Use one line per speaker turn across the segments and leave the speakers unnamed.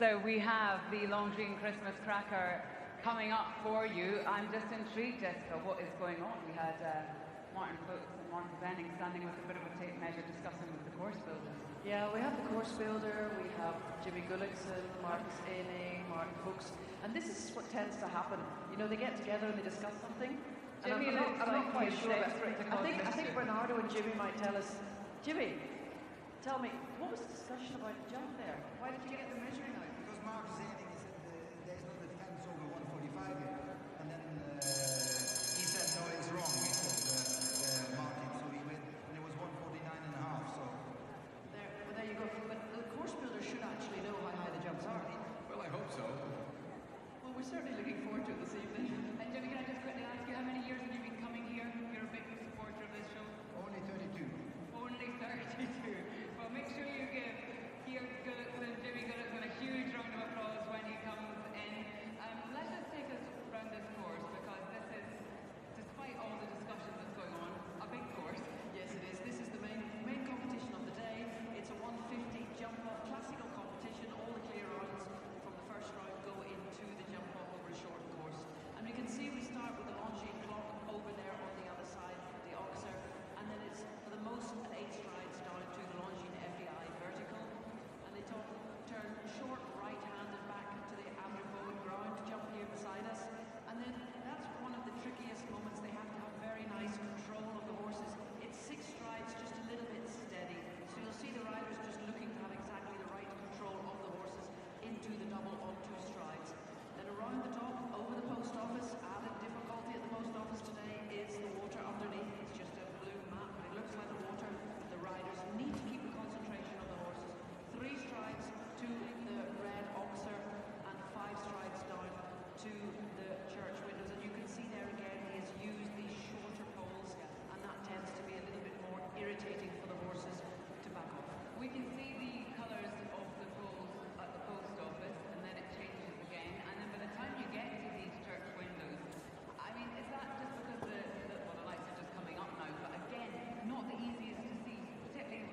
So we have the Longines Christmas cracker coming up for you. I'm just intrigued, Jessica, what is going on? We had Martin Fuchs and Martin Benning standing with a bit of a tape measure discussing with the course builders.
Yeah, we have the course builder, we have Jimmy Gullickson, Marcus Aining, Martin Fuchs, and this is what tends to happen. You know, they get together and they discuss something.
Jimmy
I'm not quite sure. I think Bernardo and Jimmy might tell us. Jimmy, tell me, what was the discussion about the jump there? Why did you get the measuring out?
Because Marcus Aining said there's no defense over 145 here, and then he said no, it's wrong. He said Martin, so he went, and it was 149 and a half. So
there you go. But the course builder should actually know how high the jumps are.
Well, I hope so.
Well, we're certainly looking forward to it this evening.
And Jimmy, can I just quickly ask you, how many years have you been coming here? You're a big supporter of this show.
only 32.
Only 32. Well, make sure you give Gullickson, Jimmy Gullickson, a huge round of applause when he comes in. Let us take us around this course, because this is, despite all the discussion that's going on, a big course.
Yes, it is. This is the main competition of the day. It's a 150 jump off classical competition. All the clear rounds from the first round go into the jump off over a short course. And we can see we start with the Longines clock over there on the other side, the Oxer, and then it's for the most 8 strides down to the Longines FEI vertical. And they turn short right-handed back to the Ambrifone ground jump here beside us. And then that's one of the trickiest moments. They have to have very nice control of the horses. It's 6 strides, just a little bit steady. So you'll see the riders just looking to have exactly the right control of the horses into the double on 2 strides. Then around the top, over the post office, added difficulty at the post office today is the water underneath. It's just a blue map, but it looks like the water. The riders need to keep the concentration on the horses. 3 strides to the red Oxer and 5 strides down to the church windows. And you can see there again, he has used these shorter poles, and that tends to be a little bit more irritating for the horses to back off.
We can see the colours of the poles at the post office, and then it changes again. And then by the time you get to these church windows, I mean, is that just because the lights are just coming up now? But again, not the easiest to see, particularly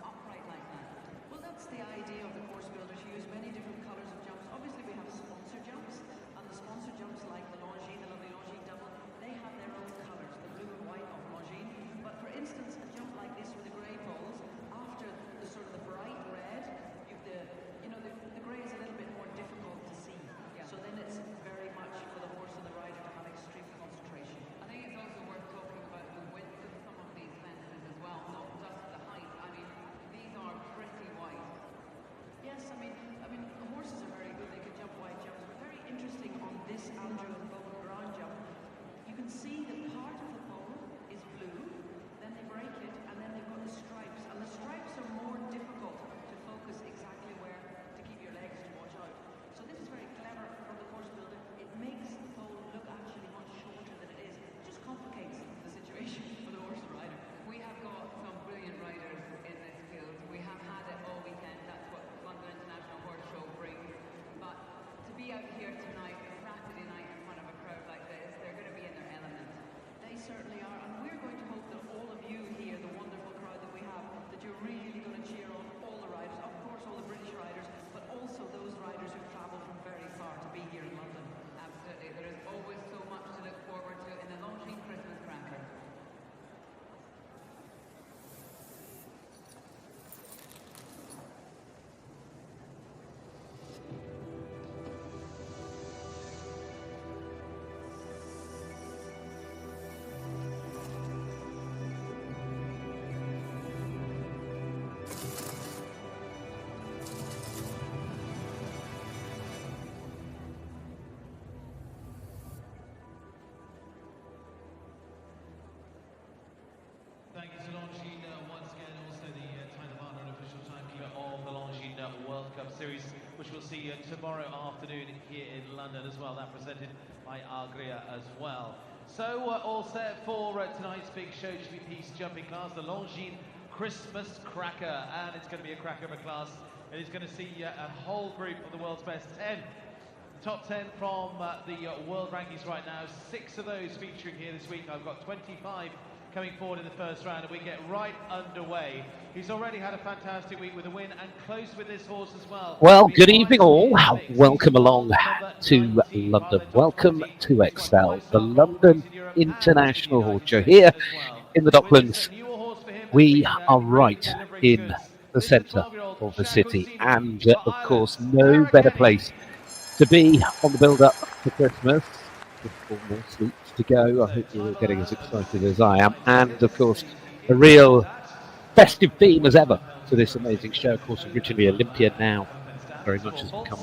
upright like that.
Well, that's the idea of the course builders. You use many different colours of jumps. Obviously, we have sponsor jumps, and the sponsor jumps like the Longines, the lovely Longines double, they have their own colours, the blue and white of Longines. But for instance, a jump like this with the grey poles, after the sort of the bright red, you've the grey is a little bit more difficult to see.
Yeah.
So then it's very much for the horse and the rider to have extreme concentration.
I think it's also worth talking about the width of some of these fences as well, not just the height. I mean, these are pretty wide.
Yes, I mean, horses are very good. They can jump wide jumps. But very interesting on this Andrew and Bowen ground jump. You can see that part of the pole is blue, then they break it, and then they've got the stripes. And the stripes are more difficult to focus exactly where to keep your legs to watch out. So this is very clever from the course builder. It makes the pole look actually much shorter than it is. It just complicates the situation for the horse and rider.
We have got some brilliant riders in this field. We have had it all weekend. That's what London International Horse Show brings. But to be out here tonight, Saturday night, in front of a crowd like this, they're going to be in their element.
They certainly are, and we're going to hope that all of you here, the wonderful crowd that we have, that you're really going to cheer on all the riders, of course all the British riders, but also those riders who travel from very far to be here in London.
Absolutely. There is always so much to look forward to in the Longines Christmas cracker.
Thank you to Longines once again, also the title partner and official timekeeper of the Longines World Cup Series, which we'll see tomorrow afternoon here in London as well. That presented by Agria as well. So all set for tonight's big show, GP jumping class, the Longines Christmas Cracker, and it's going to be a cracker of a class. It is going to see a whole group of the world's best 10. Top 10 from the world rankings right now. 6 of those featuring here this week. I've got 25 coming forward in the first round, and we get right underway. He's already had a fantastic week with a win, and close with this horse as well.
Well, good evening all. Welcome along to London. Welcome to Excel, the London International Horse Show here in the Docklands. We are right in the centre of the city, and of course no better place to be on the build-up for Christmas. Just 4 more sleeps to go. I hope you're all getting as excited as I am, and of course a real festive theme as ever to this amazing show. Of course, originally Olympia, now very much has become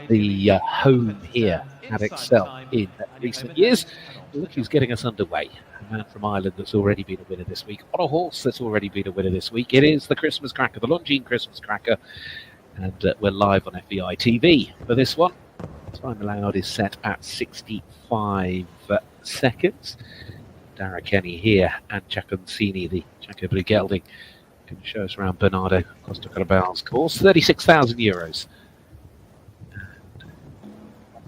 the home here at Excel in recent years. Look who's getting us underway. A man from Ireland that's already been a winner this week, on a horse that's already been a winner this week. It is the Christmas Cracker, the Longines Christmas Cracker, and we're live on FEI TV for this one. Time allowed is set at 65 seconds. Dara Kenny here, and Giaconcini, the Giacomo Blue Gelding, can show us around Bernardo Costa Carabal's course. €36,000.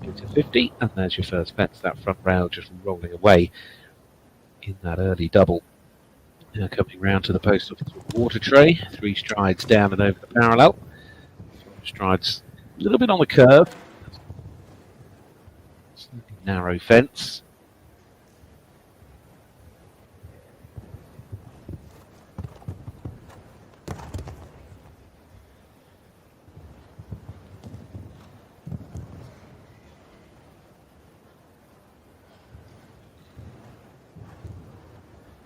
And to 50, and there's your first bets. That front rail just rolling away in that early double. Now coming round to the post of the water tray, 3 strides down and over the parallel. 4 strides a little bit on the curve. Narrow fence.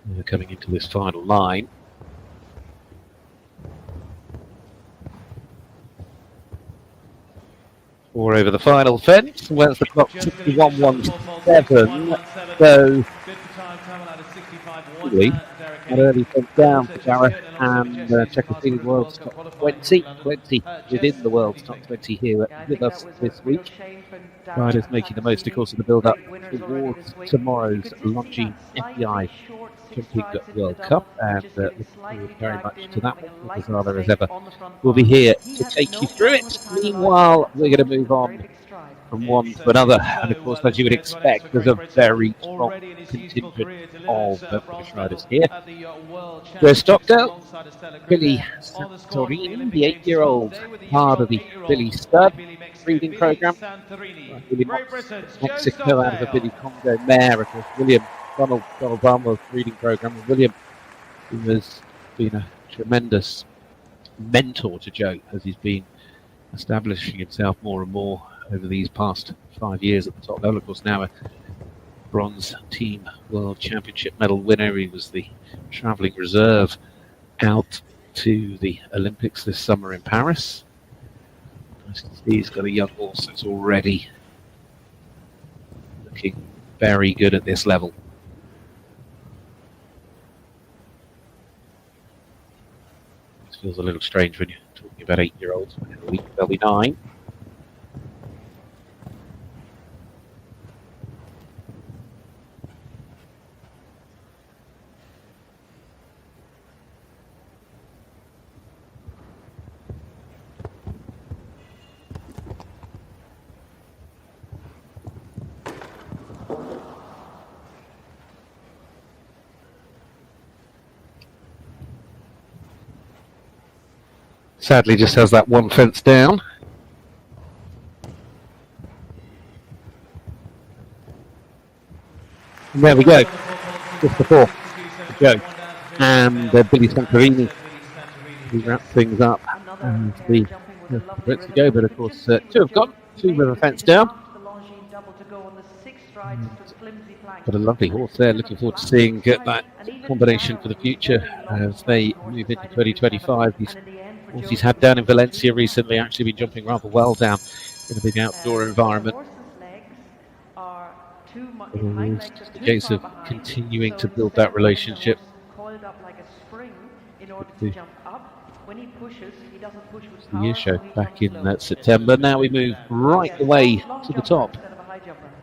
We're coming into this final line. Or over the final fence. Where's the clock? 61.17. So, really, an early fence down for Dara, and Giaconcini World's top 20 within the World's top 20 here with us this week. Riders making the most, of course, of the build-up towards tomorrow's Longines FEI Jumping World Cup, and looking forward very much to that one. As rather as ever, we'll be here to take you through it. Meanwhile, we're going to move on from one to another, and of course, as you would expect, there's a very strong contingent of British riders here. There's Stockdale, Billy Santorini, the 8-year-old part of the Billy Stud breeding programme. William Mexico out of a Billy Congo mare, of course, William Donald Barnwell's breeding programme. And William, who has been a tremendous mentor to Joe as he's been establishing himself more and more over these past 5 years at the top level. Of course, now a bronze team world championship medal winner. He was the travelling reserve out to the Olympics this summer in Paris. Nice to see he's got a young horse that's already looking very good at this level. This feels a little strange when you're talking about 8-year-olds. In a week they'll be 9. Sadly, just has that one fence down. And there we go. Just before Joe and Billy Santorini, who wrap things up and the Brits to go. But of course, 2 have gone, 2 with a fence down. But a lovely horse there. Looking forward to seeing that combination for the future as they move into 2025. He's had down in Valencia recently, actually been jumping rather well down in a big outdoor environment. It's just a case of continuing to build that relationship. The year show back in September. Now we move right the way to the top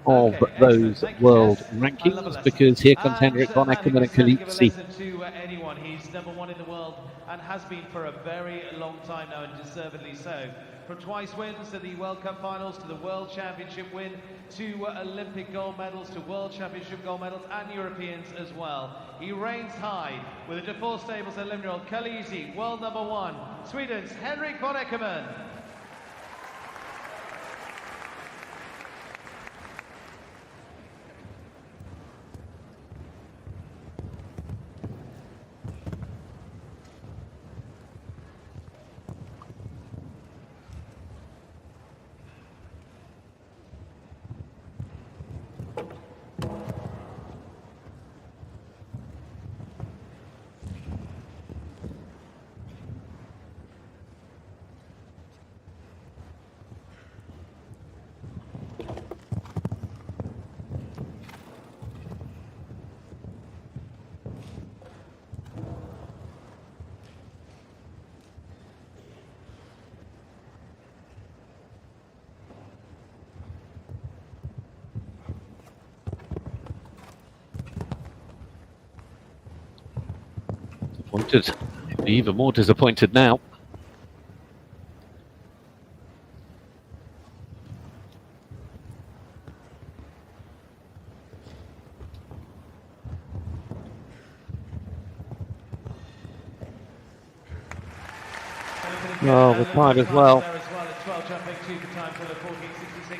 of those world rankings, because here comes Henrik von Eckermann and Kalitsi.
He's number 1 in the world and has been for a very long time now, and deservedly so. From twice wins to the World Cup finals, to the World Championship win, to Olympic gold medals, to World Championship gold medals, and Europeans as well. He reigns high with the default stables 11-year-old Khaleesi, world number 1, Sweden's Henrik von Eckermann.
Disappointed. Even more disappointed now. Oh, we're tired as well.
12 jumping, 2 for time killer, 14.66,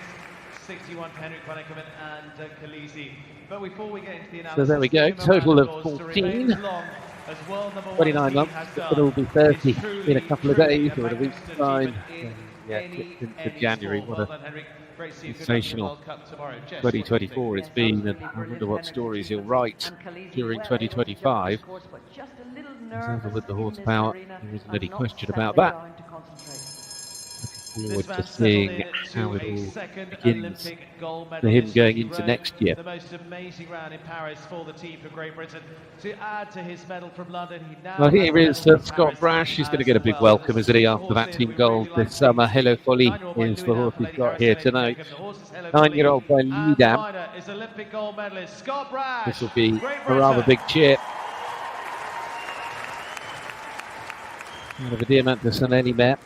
61 for Henrik von Eckermann and Khaleesi. But before we get into the analysis,
So there we go, total of 14. 29 months, it'll be 30 in a couple of days or in a week's time. Yeah, into January. What a sensational 2024 it's been, and I wonder what stories he'll write during 2025. He's over with the horsepower, there isn't any question about that. Looking forward to seeing how it all begins for him going into next year.
The most amazing round in Paris for the team from Great Britain. To add to his medal from London, he now
well, here is Scott Brash. He's going to get a big welcome, isn't he, after that team gold this summer. Hello Folly is the horse he's got here tonight. 9-year-old by Lidam. This will be a rather big cheer. Out of a Diamantis and any mare.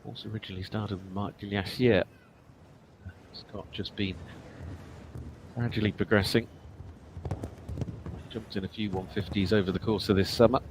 Also originally started with Marc Gilliassier. Scott just been gradually progressing. Jumped in a few 150s over the course of this summer.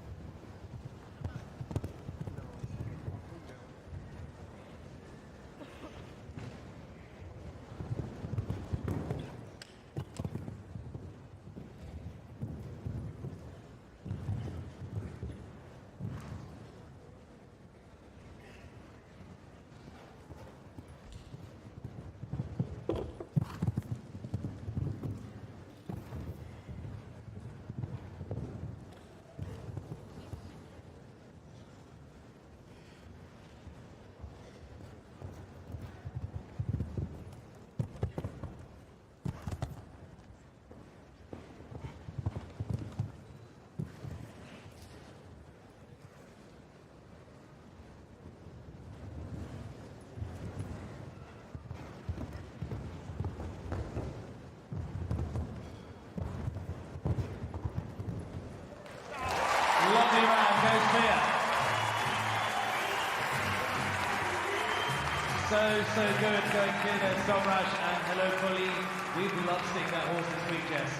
So good going clear there, Scott Brash and Hello Polly. We'd love seeing that horse this week, Jess.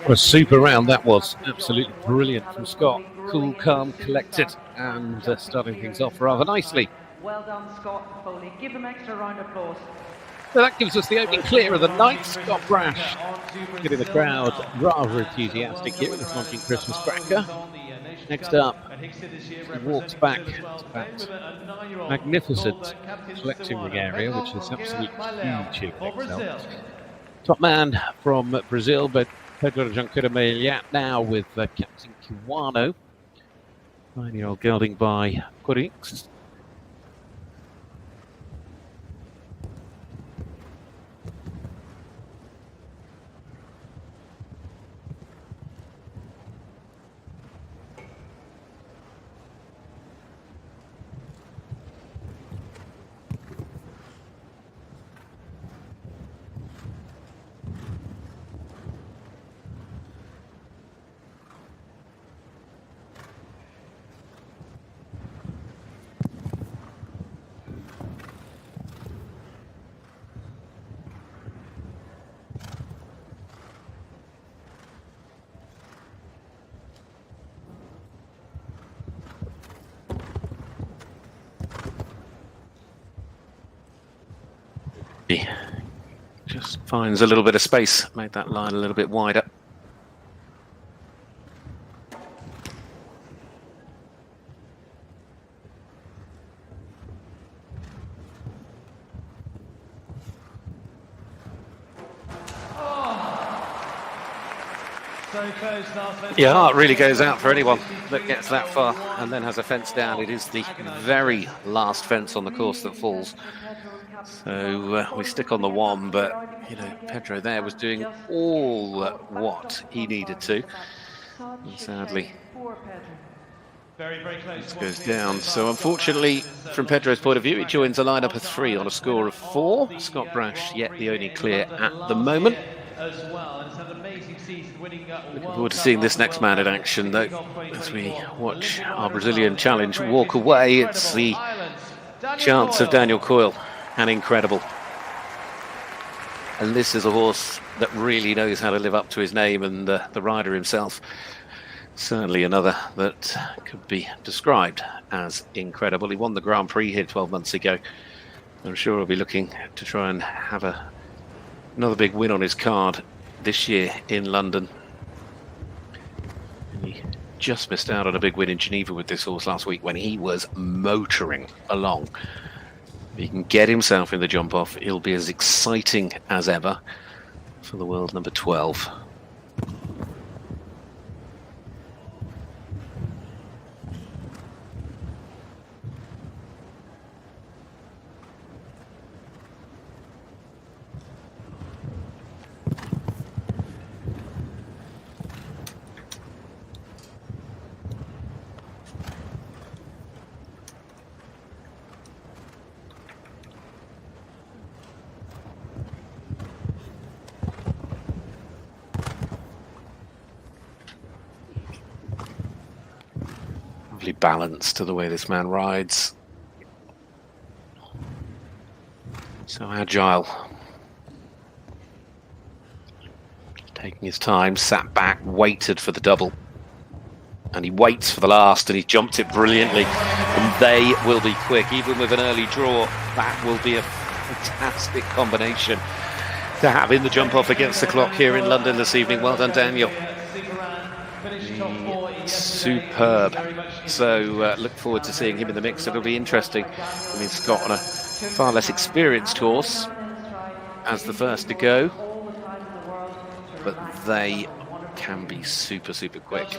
What a super round that was. Absolutely brilliant from Scott. Cool, calm, collected, and starting things off rather nicely.
Well done, Scott Foley. Give them extra round of applause.
So that gives us the opening clear of the night. Scott Brash getting the crowd rather enthusiastic here with this Longines Christmas cracker. Next up, he walks back to that magnificent collecting ring area, which is absolutely huge here in Excel. Top man from Brazil, but Pedro Junqueira Meillat now with Captain Kiwano. 9-year-old gelding by Corix. He just finds a little bit of space, made that line a little bit wider. Your heart really goes out for anyone that gets that far and then has a fence down. It is the very last fence on the course that falls. So we stick on the one, but Pedro there was doing all what he needed to. And sadly, this goes down. So unfortunately, from Pedro's point of view, he joins a lineup of 3 on a score of 4. Scott Brash yet the only clear at the moment. Looking forward to seeing this next man in action, though, as we watch our Brazilian challenge walk away. It's the chance of Daniel Coyle, and incredible. And this is a horse that really knows how to live up to his name, and the rider himself, certainly another that could be described as incredible. He won the Grand Prix here 12 months ago. I'm sure he'll be looking to try and have another big win on his card this year in London. And he just missed out on a big win in Geneva with this horse last week when he was motoring along. If he can get himself in the jump off, he'll be as exciting as ever for the world number 12. Balance to the way this man rides. So agile. Taking his time, sat back, waited for the double. And he waits for the last, and he jumped it brilliantly. And they will be quick, even with an early draw. That will be a fantastic combination to have in the jump off against the clock here in London this evening. Well done, Daniel. Superb. So look forward to seeing him in the mix. It'll be interesting. I mean, Scott on a far less experienced horse as the first to go, but they can be super quick.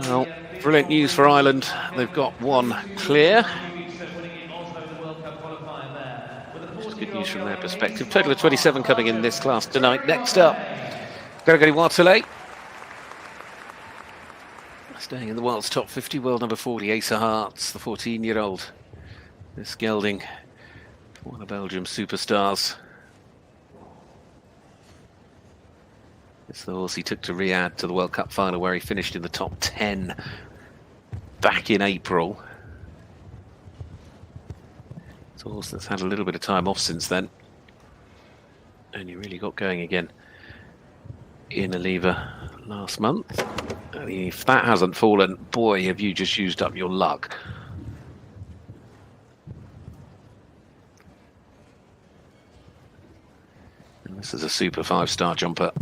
Well, brilliant news for Ireland. They've got one clear. Which is good news from their perspective. Total of 27 coming in this class tonight. Next up, Gregory Waterley. Staying in the world's top 50, world number 40, Ace of Hearts, the 14-year-old. This gelding, one of Belgium's superstars. It's the horse he took to Riyadh to the World Cup final, where he finished in the top 10 back in April. It's a horse that's had a little bit of time off since then. And he really got going again in Aliva last month. I mean, if that hasn't fallen, boy, have you just used up your luck. And this is a super 5-star jumper.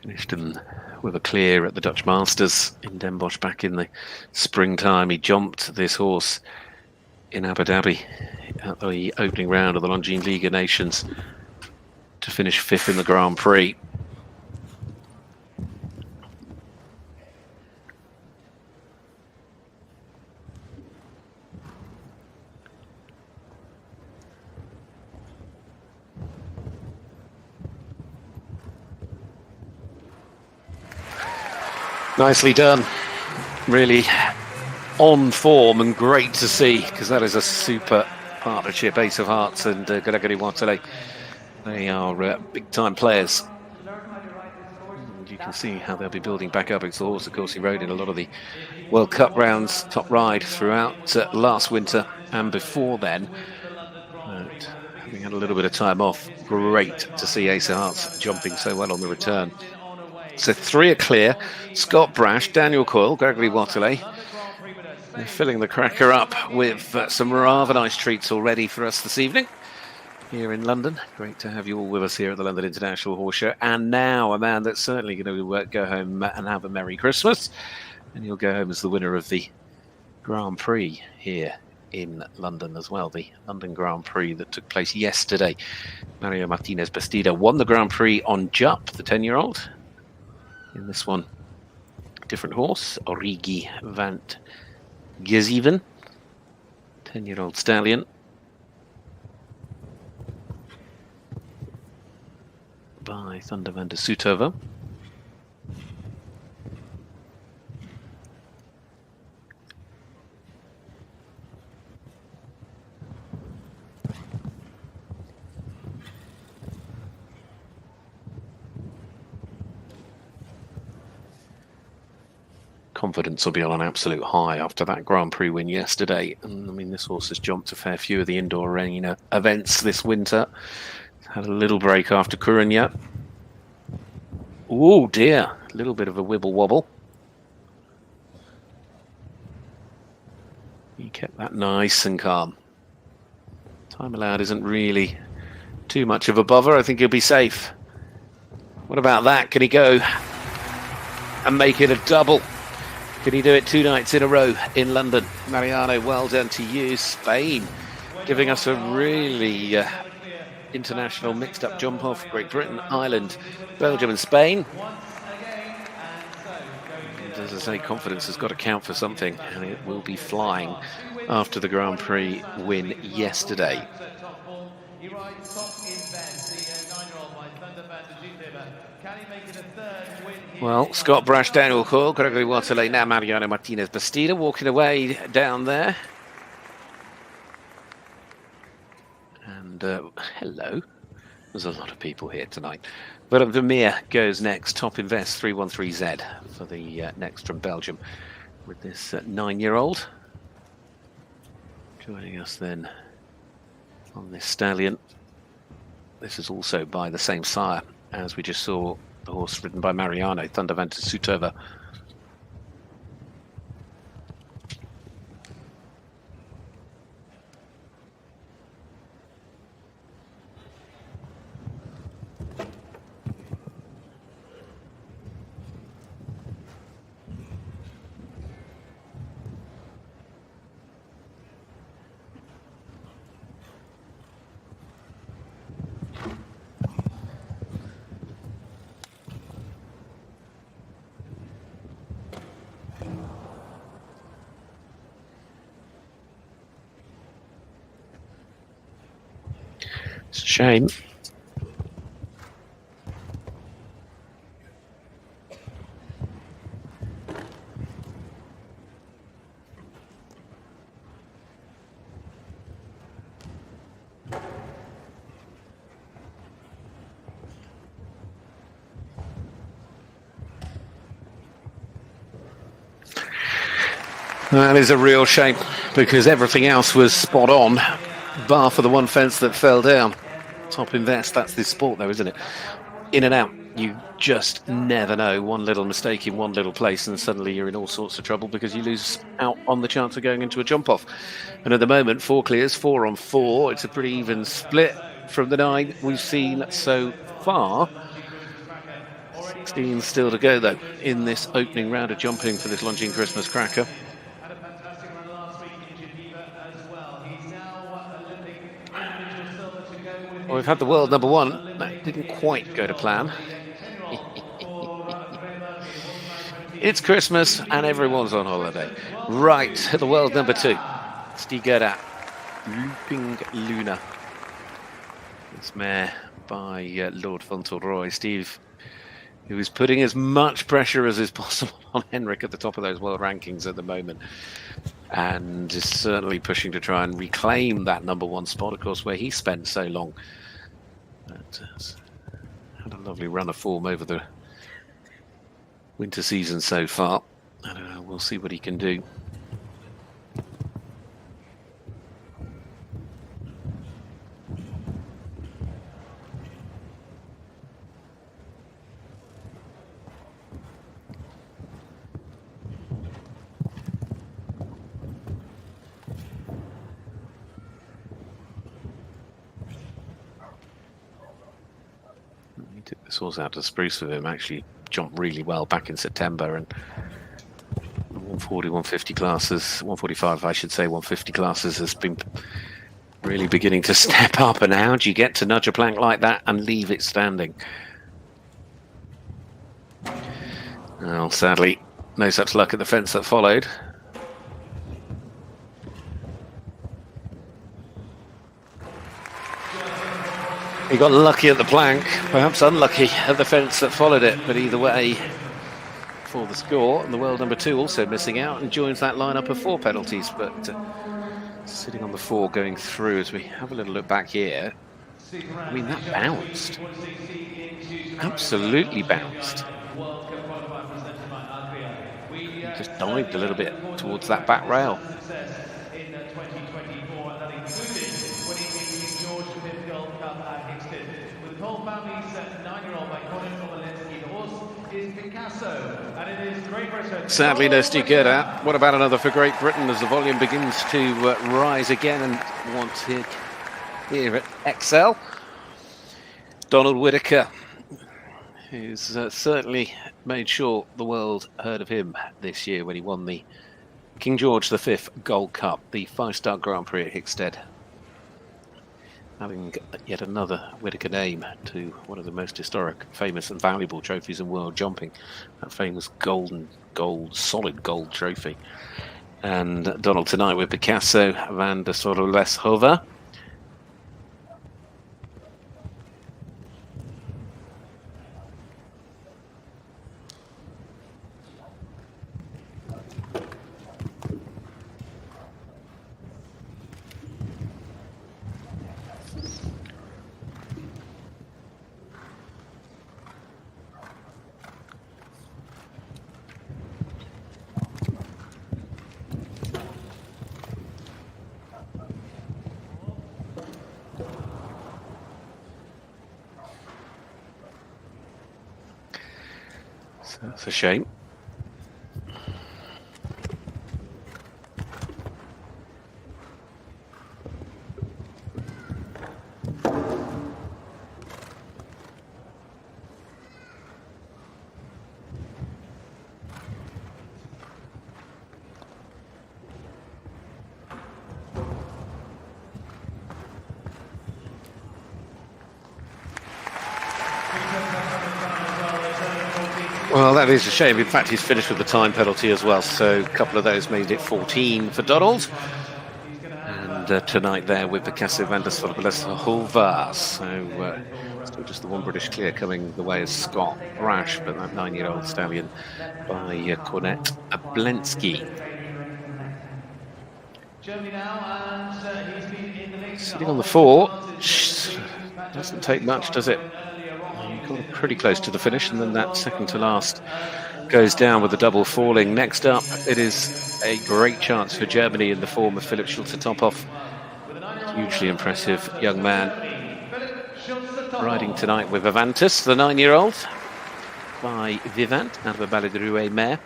Finished with a clear at the Dutch Masters in Den Bosch back in the springtime. He jumped this horse in Abu Dhabi at the opening round of the Longines League of Nations to finish 5th in the Grand Prix. Nicely done. Really on form and great to see, because that is a super partnership, Ace of Hearts and Gregory Waterley. They are big-time players. And you can see how they'll be building back up. It's the horse, of course, he rode in a lot of the World Cup rounds, top ride throughout last winter and before then. But having had a little bit of time off, great to see Ace of Hearts jumping so well on the return. So 3 are clear: Scott Brash, Daniel Coyle, Gregory Waterley. They're filling the cracker up with some rather nice treats already for us this evening here in London. Great to have you all with us here at the London International Horse Show. And now a man that's certainly going to go home and have a Merry Christmas. And he'll go home as the winner of the Grand Prix here in London as well. The London Grand Prix that took place yesterday. Mario Martinez Bastida won the Grand Prix on Jup, the 10-year-old. In this one, different horse, Origi Vant Gezeven, 10-year-old stallion. By Thunder van der Soethoven. Confidence will be on an absolute high after that Grand Prix win yesterday. And I mean, this horse has jumped a fair few of the indoor arena events this winter. Had a little break after Couragnac. Oh dear, a little bit of a wibble wobble. He kept that nice and calm. Time allowed isn't really too much of a bother. I think he'll be safe. What about that? Can he go and make it a double? Can he do it 2 nights in a row in London? Mariano, well done to you. Spain giving us a really international mixed-up jump-off. Great Britain, Ireland, Belgium and Spain. And as I say, confidence has got to count for something, and it will be flying after the Grand Prix win yesterday. Well, Scott Brash, Daniel Coyle, Gregory Waterley, now Mariano Martinez Bastida walking away down there. And hello, there's a lot of people here tonight. But Vermeer goes next, Top Invest 313Z for the next from Belgium with this 9-year-old. Joining us then on this stallion. This is also by the same sire as we just saw the horse ridden by Mariano, Thunder van der Soethoven. It's a shame. That is a real shame because everything else was spot on, bar for the one fence that fell down. Top Invest, that's this sport though, isn't it? In and out, you just never know. One little mistake in one little place and suddenly you're in all sorts of trouble because you lose out on the chance of going into a jump off. And at the moment, 4 clears, 4 on 4. It's a pretty even split from the 9 we've seen so far. 16 still to go though in this opening round of jumping for this Longines Christmas cracker. Well, we've had the world number 1. That didn't quite go to plan. It's Christmas and everyone's on holiday. Right, the world number 2. Stigera, Looping Luna. This mare by Lord Fauntleroy. Steve, who is putting as much pressure as is possible on Henrik at the top of those world rankings at the moment. And is certainly pushing to try and reclaim that number 1 spot, of course, where he spent so long. But had a lovely run of form over the winter season so far. I don't know, we'll see what he can do. took this horse out to spruce with him. Actually jumped really well back in September, and 140, 150 classes, 145, I should say, 150 classes has been really beginning to step up. And how do you get to nudge a plank like that and leave it standing? Well, sadly, no such luck at the fence that followed. He got lucky at the plank, perhaps unlucky at the fence that followed it, but either way, for the score, and the world number 2 also missing out and joins that lineup of 4 penalties, but sitting on the 4 going through. As we have a little look back here, I mean, that bounced, absolutely bounced. He just dived a little bit towards that back rail. Sadly, no Stu Gerda. What about another for Great Britain as the volume begins to rise again and want to here at XL? Donald Whitaker, who's certainly made sure the world heard of him this year when he won the King George V Gold Cup, the 5-star Grand Prix at Hickstead. Having yet another Whitaker name to one of the most historic, famous and valuable trophies in world jumping, that famous solid gold trophy. And Donald tonight with Picasso, Van der Sorleshove. That's a shame. Well, that is a shame. In fact, he's finished with the time penalty as well, so a couple of those made it 14 for Donald. And tonight there with Picasso, Van der Sorleshove. So still just the one British clear coming the way of Scott Brash, but that 9-year-old stallion by Cornet Ablensky. Sitting on the 4, doesn't take much, does it? Got pretty close to the finish, and then that second to last goes down with the double falling. Next up, it is a great chance for Germany in the form of Philipp Schulze-Tophoff. Hugely impressive young man. Riding tonight with Avantis, the 9-year-old, by Vivant, out of a Ballet de Rouet mare.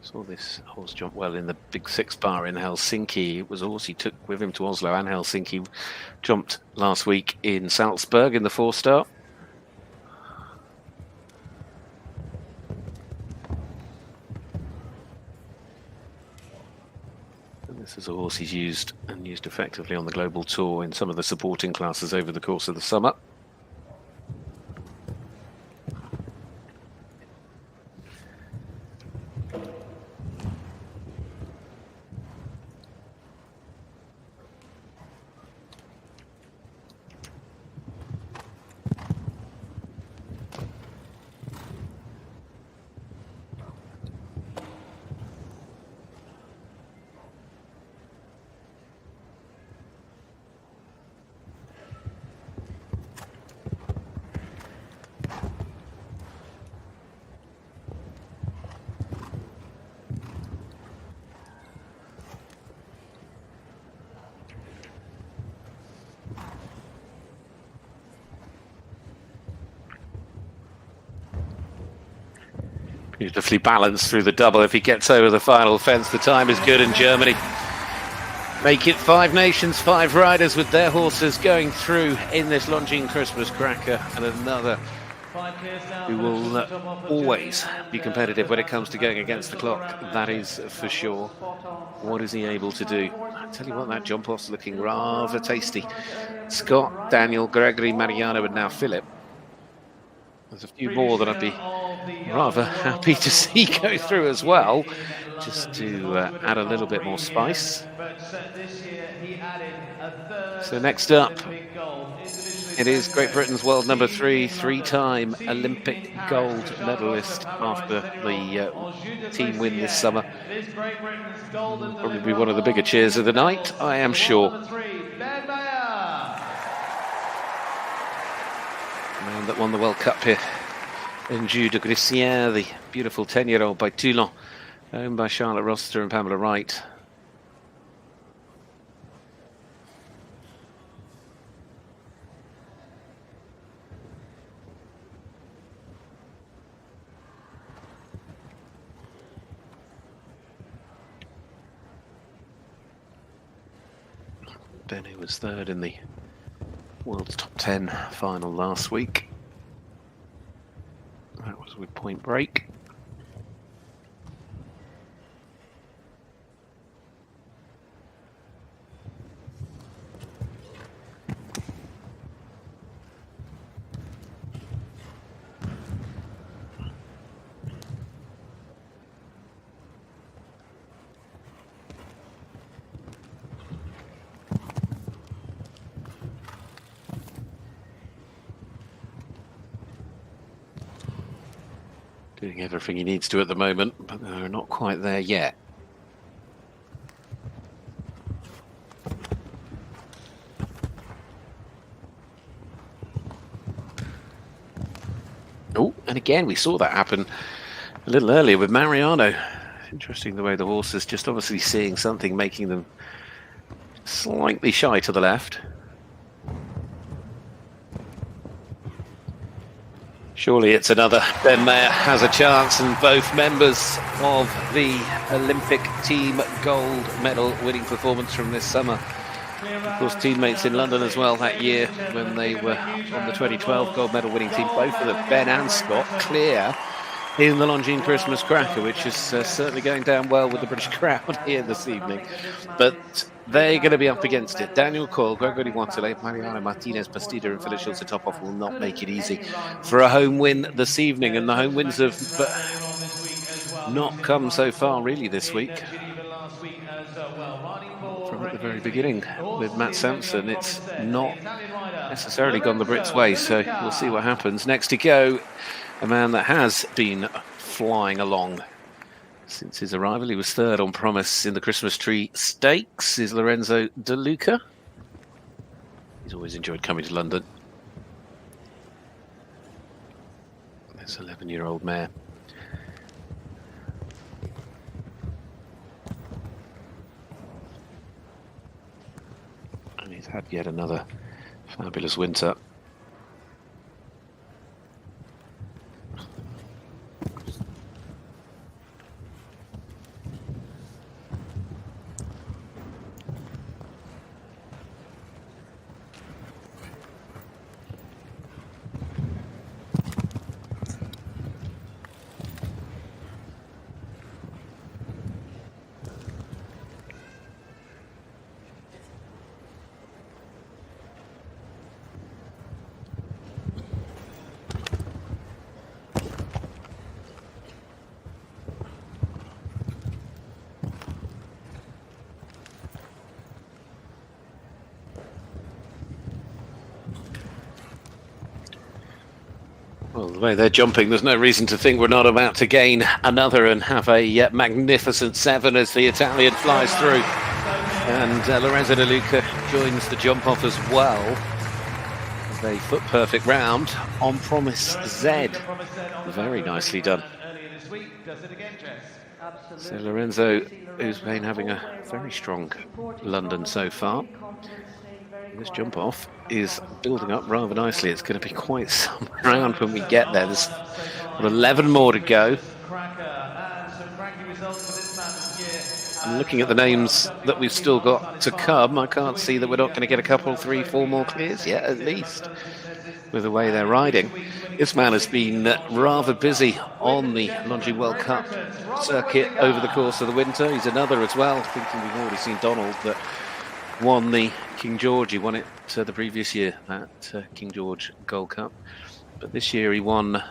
Saw this horse jump well in the big 6-bar in Helsinki. It was a horse he took with him to Oslo and Helsinki. Jumped last week in Salzburg in the 4-star. And this is a horse he's used and used effectively on the global tour in some of the supporting classes over the course of the summer. Beautifully balanced through the double. If he gets over the final fence, the time is good in Germany. Make it 5 nations, 5 riders with their horses going through in this Longines Christmas cracker, and another who will always be competitive when it comes to going against the clock, that is for sure. What is he able to do? I tell you what, that jump off's looking rather tasty. Scott, Daniel, Gregory, Mariano, and now Philip. There's a few more that I'd be rather happy to see go through as well, just to add a little bit more spice. So next up, it is Great Britain's world number 3, 3-time Olympic gold medalist after the team win this summer. Probably be one of the bigger cheers of the night, I am sure. Man that won the World Cup here in Jus de Grissien, the beautiful 10-year-old by Toulon, owned by Charlotte Roster and Pamela Wright. Benny was third in the world's top 10 final last week. That was with Point Break. Doing everything he needs to at the moment, but they're not quite there yet. Oh, and again, we saw that happen a little earlier with Mariano. Interesting the way the horse is just obviously seeing something, making them slightly shy to the left. Surely it's another. Ben Mayer has a chance, and both members of the Olympic team gold medal winning performance from this summer. Of course, teammates in London as well that year when they were on the 2012 gold medal winning team. Both of them, Ben and Scott, clear in the Longines Christmas cracker, which is certainly going down well with the British crowd here this evening. But they're going to be up against it. Daniel Coyle, Gregory Waterley, Mariano Martinez, Bastida and Philip Schultz to top off will not make it easy for a home win this evening. And the home wins have not come so far really this week. From at the very beginning with Matt Sampson, it's not necessarily gone the Brits' way, so we'll see what happens. Next to go, a man that has been flying along since his arrival. He was third on promise in the Christmas Tree Stakes, is Lorenzo De Luca. He's always enjoyed coming to London. This 11-year-old mare. And he's had yet another fabulous winter. Well, the way they're jumping, there's no reason to think we're not about to gain another and have a magnificent 7 as the Italian flies through. And Lorenzo De Luca joins the jump off as well. A foot perfect round on Promise Z. Very nicely done. So Lorenzo, who's been having a very strong London so far. This jump off is building up rather nicely. It's going to be quite some round when we get there. There's 11 more to go. And looking at the names that we've still got to come, I can't see that we're not going to get a couple, 3, 4 more clears yet, at least, with the way they're riding. This man has been rather busy on the Longines World Cup circuit over the course of the winter. He's another as well, thinking we've already seen Donald that won the King George. He won it the previous year, that King George Gold Cup. But this year he won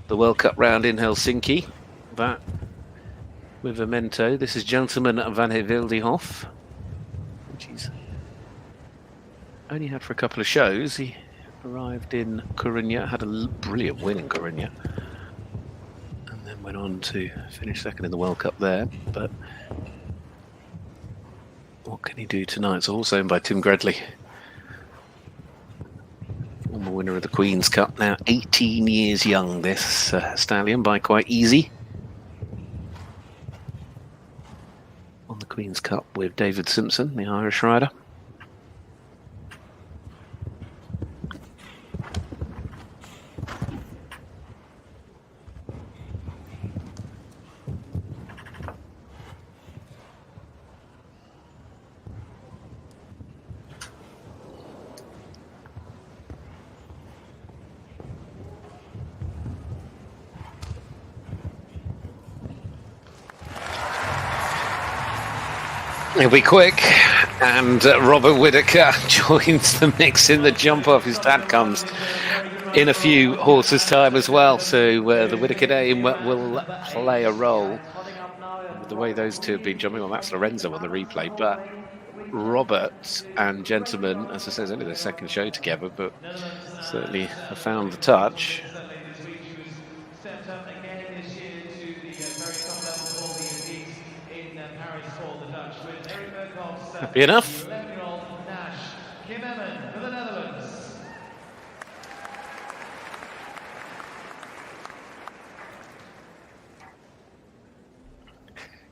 the World Cup round in Helsinki. That with a Memento. This is Gentleman van Wildehoff, which he's only had for a couple of shows. He arrived in Coruña, had a brilliant win in Coruña, and then went on to finish second in the World Cup there. But what can he do tonight? It's also owned by Tim Gredley, former winner of the Queen's Cup, now 18 years young, this stallion, by quite easy. On the Queen's Cup with David Simpson, the Irish rider. He'll be quick, and Robert Whittaker joins the mix in the jump off. His dad comes in a few horses' time as well, so the Whittaker name will play a role. With the way those two have been jumping on, that's Lorenzo on the replay, but Robert and Gentleman, as I said, it's only their second show together, but certainly have found the touch. Happy enough?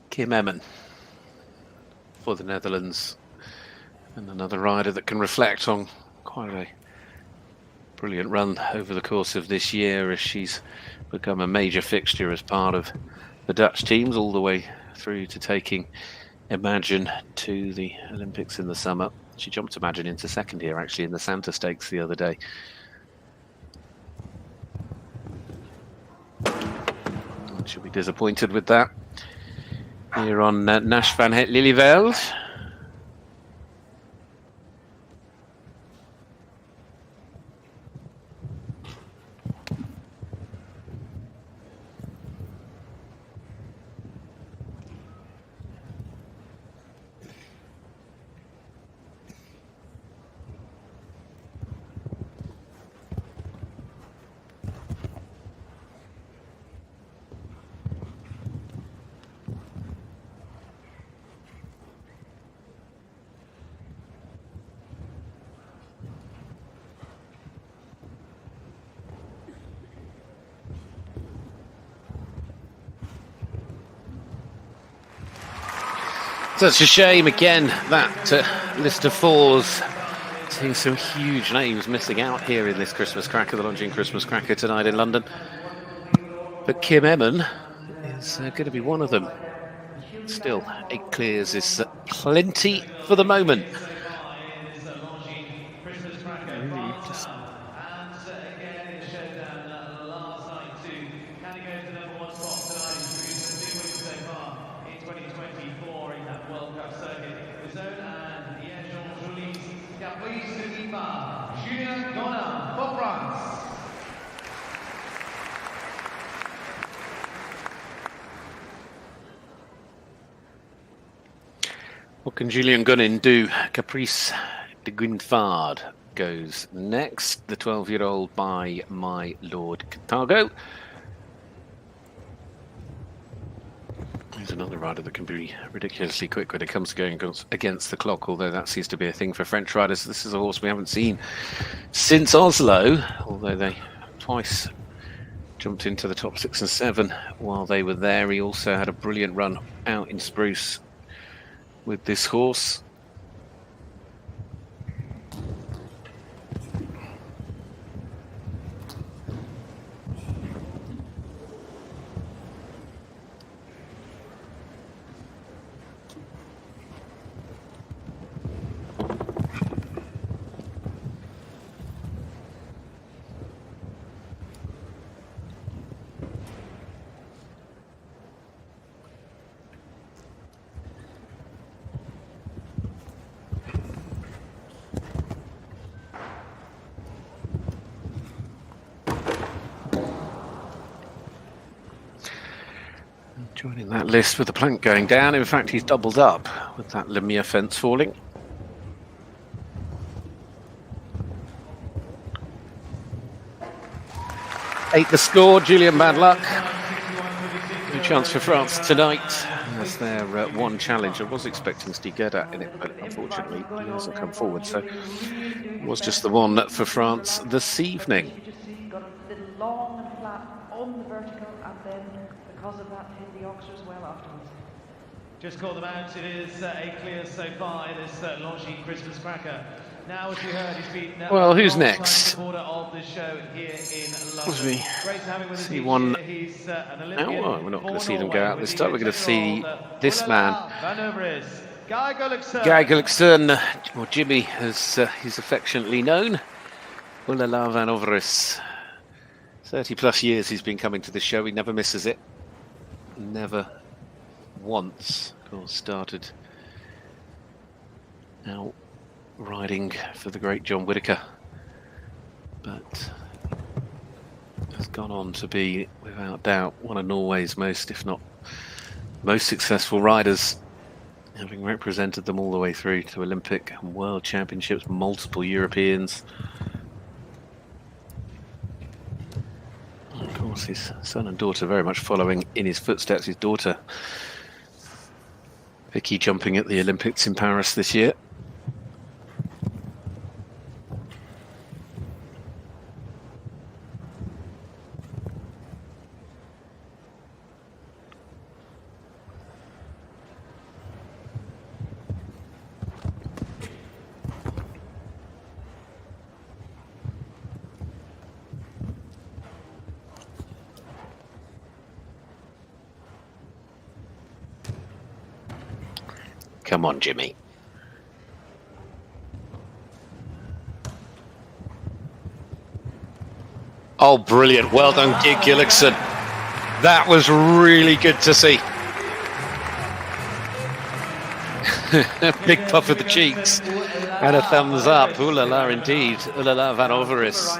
Kim Emmen for the Netherlands, and another rider that can reflect on quite a brilliant run over the course of this year, as she's become a major fixture as part of the Dutch teams all the way through to taking Imagine to the Olympics in the summer. She jumped Imagine into second here actually in the Santa Stakes the other day. She'll be disappointed with that. Here on Nash van Het Lilleveld. Such a shame again, that list of fours. Seeing some huge names missing out here in this Christmas Cracker, the Longines Christmas Cracker tonight in London. But Kim Emmen is going to be one of them. Still, 8 clears is plenty for the moment. What can Julian Gunnin do? Caprice de Guinfard goes next. The 12-year-old by My Lord Carthago. He's another rider that can be ridiculously quick when it comes to going against the clock, although that seems to be a thing for French riders. This is a horse we haven't seen since Oslo, although they twice jumped into the top 6 and 7 while they were there. He also had a brilliant run out in Spruce with this horse. Joining that list with the plank going down. In fact, he's doubled up with that Lemire fence falling. 8 the score. Julien, bad luck. No chance for France tonight. As their one challenge. I was expecting Steve Gerdat in it, but unfortunately he hasn't come forward. So it was just the one for France this evening.
You just see got a little long and flat on the vertical, and then because of that hit the oxer as well afterwards.
Just call them out. It is a clear so far. This Longines Christmas cracker. Now, as you heard, he's been
well, who's next?
Of the show here in London.
Great to have him with us. See one. No, we're not going to see them go out this time. We're going to see this man, Guy Gullikson, or Jimmy, as he's affectionately known. Ulala van Overis. 30 plus years he's been coming to this show. He never misses it. Never once. Of course, started out riding for the great John Whittaker, but has gone on to be, without doubt, one of Norway's most, if not most successful riders, having represented them all the way through to Olympic and World Championships, multiple Europeans. And of course, his son and daughter very much following in his footsteps. His daughter, Vicky, jumping at the Olympics in Paris this year. Come on, Jimmy. Oh, brilliant. Well done, Guy Gullikson. That was really good to see. Big puff of the cheeks and a thumbs up. Ooh la la, indeed. Ooh la la, Van Overis.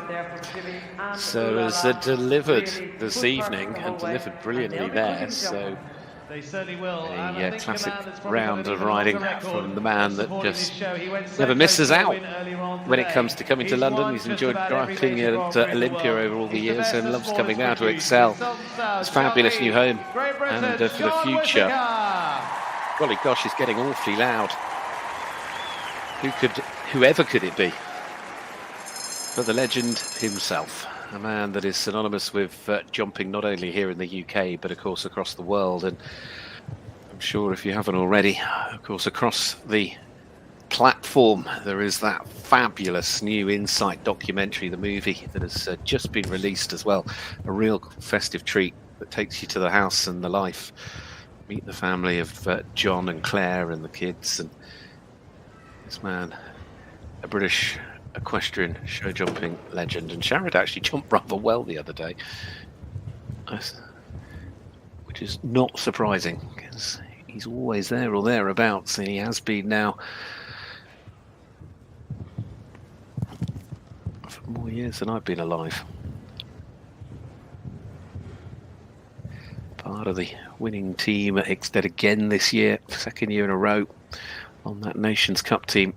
So as delivered this evening and delivered brilliantly there. So a classic round of riding from the man that just never misses out when it comes to coming to London. He's enjoyed driving at Olympia over all the years and loves coming down to excel. It's a fabulous new home, and for the future, golly gosh, it's getting awfully loud. Whoever could it be but the legend himself, a man that is synonymous with jumping not only here in the UK but of course across the world, and I'm sure if you haven't already, of course across the platform there is that fabulous new Insight documentary, the movie that has just been released as well, a real festive treat that takes you to the house and the life, meet the family of John and Claire and the kids, and this man, a British equestrian show jumping legend. And Sharad actually jumped rather well the other day, which is not surprising because he's always there or thereabouts, and he has been now for more years than I've been alive. Part of the winning team at Ixted again this year, second year in a row on that Nations Cup team.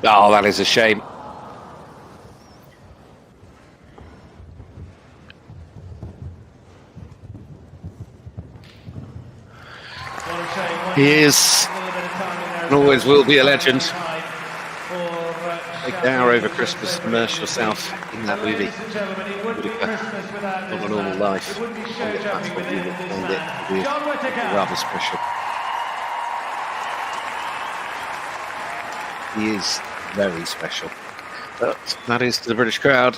Oh, that is a shame. He is, and always will be, a legend. Take an hour over Christmas, immerse yourself in that movie. Not a normal life. That's what we would find it rather special. He is very special. But that is to the British crowd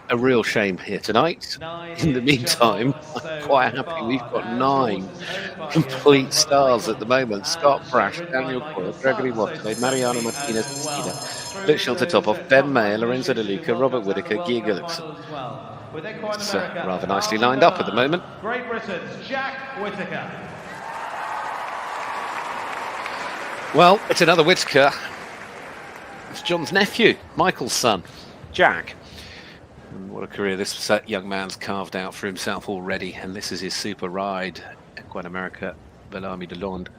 a real shame here tonight. In the meantime, I'm quite happy we've got 9 complete stars at the moment. Scott Brash, Daniel Coyle, Gregory Watterley, Mariano Martinez, Blitchell to top off, Ben Mayer, Lorenzo De Luca, Robert Whittaker, Guy Gullikson. It's rather nicely lined up at the moment.
Great Britain's Jack Whittaker.
Well, it's another Whitaker. It's John's nephew, Michael's son, Jack. And what a career this young man's carved out for himself already. And this is his super ride, Equine America, Bellamy de Lond.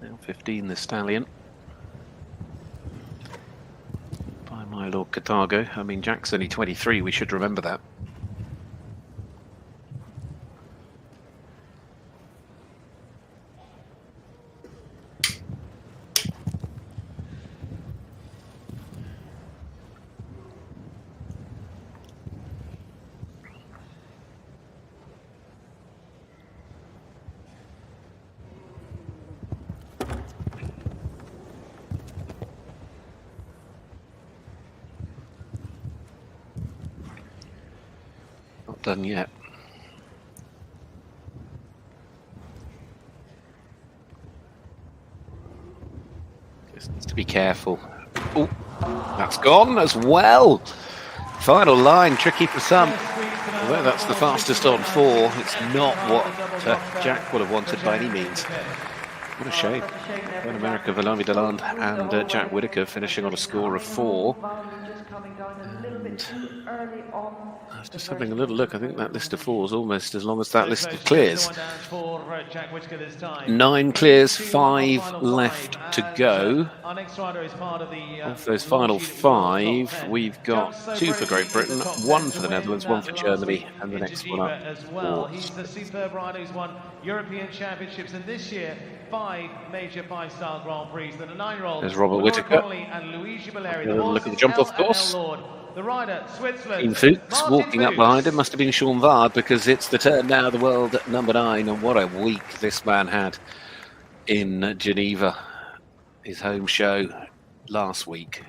Now 15, the stallion. By my Lord Carthago. I mean, Jack's only 23, we should remember that. Not done yet. Just needs to be careful. Oh, that's gone as well. Final line, tricky for some. Although that's the fastest on 4, it's not what Jack would have wanted by any means. What a shame. Equine America, Bellamy de Lond and Jack Whitaker finishing on a score of 4. I was just having a little look. I think that list of 4 is almost as long as that list of clears. 9 clears, 5 left to go. Of those final 5, we've got 2 for Great Britain, 1 for the Netherlands, 1 for Germany, and the next one up.
As well. He's the superb rider who's won European Championships, and this year 5 major 5-star Grand Prix. The 9-year-old
There's Robert Whitaker. Look at the jump off course.
The rider, Switzerland.
Fuchs walking up behind him must have been Sean Vard, because it's the turn now, the world at number 9, and what a week this man had in Geneva, his home show last week.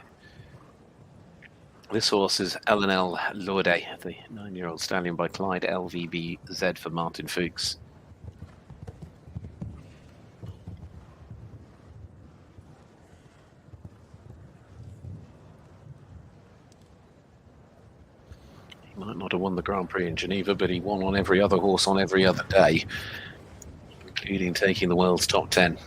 This horse is L&L Lorde, the 9-year-old stallion by Clyde LVBZ for Martin Fuchs. Might not have won the Grand Prix in Geneva, but he won on every other horse on every other day, including taking the world's top 10.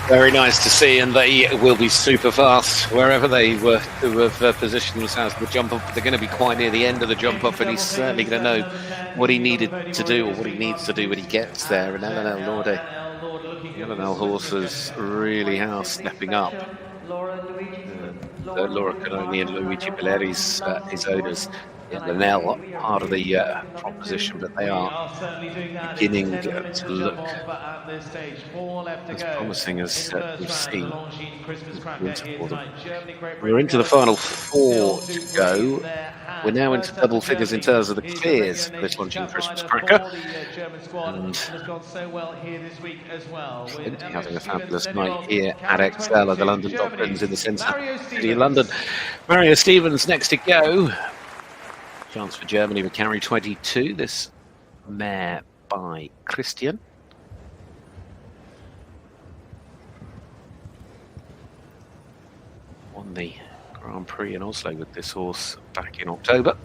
Very nice to see, and they will be super fast wherever they were who have positioned themselves for the jump up. They're going to be quite near the end of the jump up, and he's certainly going to know what he needed to do, or what he needs to do when he gets there. And L&L Lorde, the L&L horses really are stepping up. Laura Canoni and Luigi Belleri's his owners in the L part of the proposition, but they are beginning to look as promising as we've seen for them. We're into the final 4 to go. We're now into double figures in terms of the clears for this Longines Christmas cracker. And Flinty having a fabulous night here at Excel at the London Docklands in the centre city of London. Mario Stevens next to go. Chance for Germany with carry 22. This mare by Christian. Won the Grand Prix in Oslo with this horse back in October.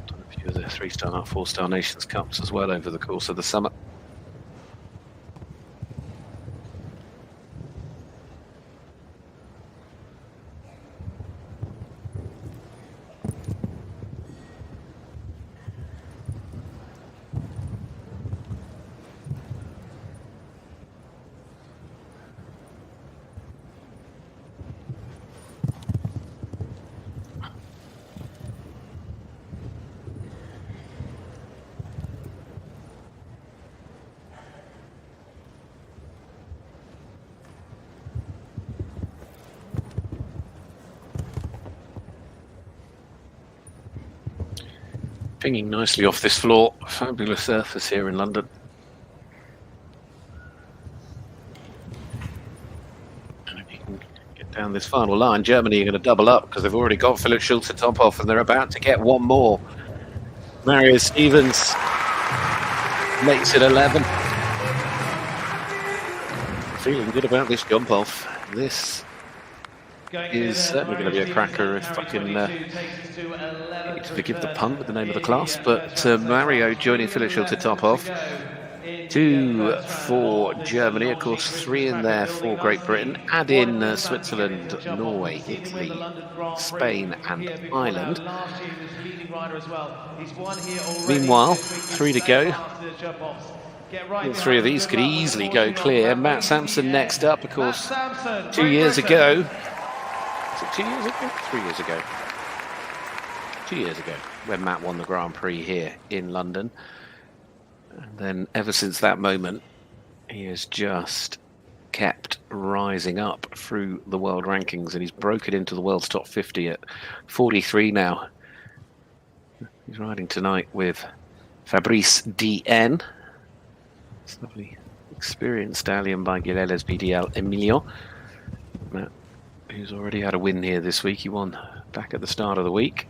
Done a few of the 3-star, 4-star Nations Cups as well over the course of the summer. Pinging nicely off this floor. Fabulous surface here in London. And if you can get down this final line, Germany are going to double up because they've already got Philip Schulze to top off and they're about to get one more. Mario Stevens makes it 11. Feeling good about this jump off. This is certainly going to be a cracker if I can forgive the pun with the name of the class, but Mario joining Philip Schulze to top off. 2 for Germany, of course 3 in there for Great Britain. Add in Switzerland, Norway, Italy, Spain and Ireland. Meanwhile, 3 to go. All 3 of these could easily go clear. Matt Sampson next up, of course, 2 years ago. Was it 2 years ago? 3 years ago. 2 years ago, when Matt won the Grand Prix here in London. And then ever since that moment, he has just kept rising up through the world rankings, and he's broken into the world's top 50 at 43 now. He's riding tonight with Fabrice DN. It's a lovely experienced stallion by Gileles BDL Emilio. Matt, who's already had a win here this week. He won back at the start of the week.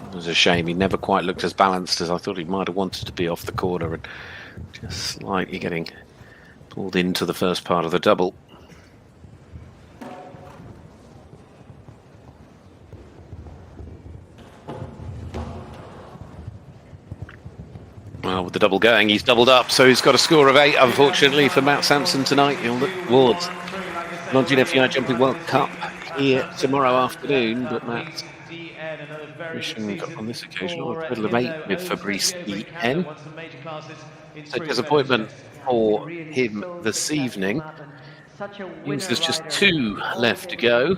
It was a shame. He never quite looked as balanced as I thought he might have wanted to be off the corner, and just slightly getting pulled into the first part of the double. Well, with the double going, he's doubled up, so he's got a score of 8, unfortunately, for Matt Sampson tonight. He'll look towards Longines FEI Jumping World Cup here tomorrow afternoon, but Matt's mission on this occasion on a total of 8 with Fabrice EN. So disappointment for him this evening. Means there's just 2 left to go.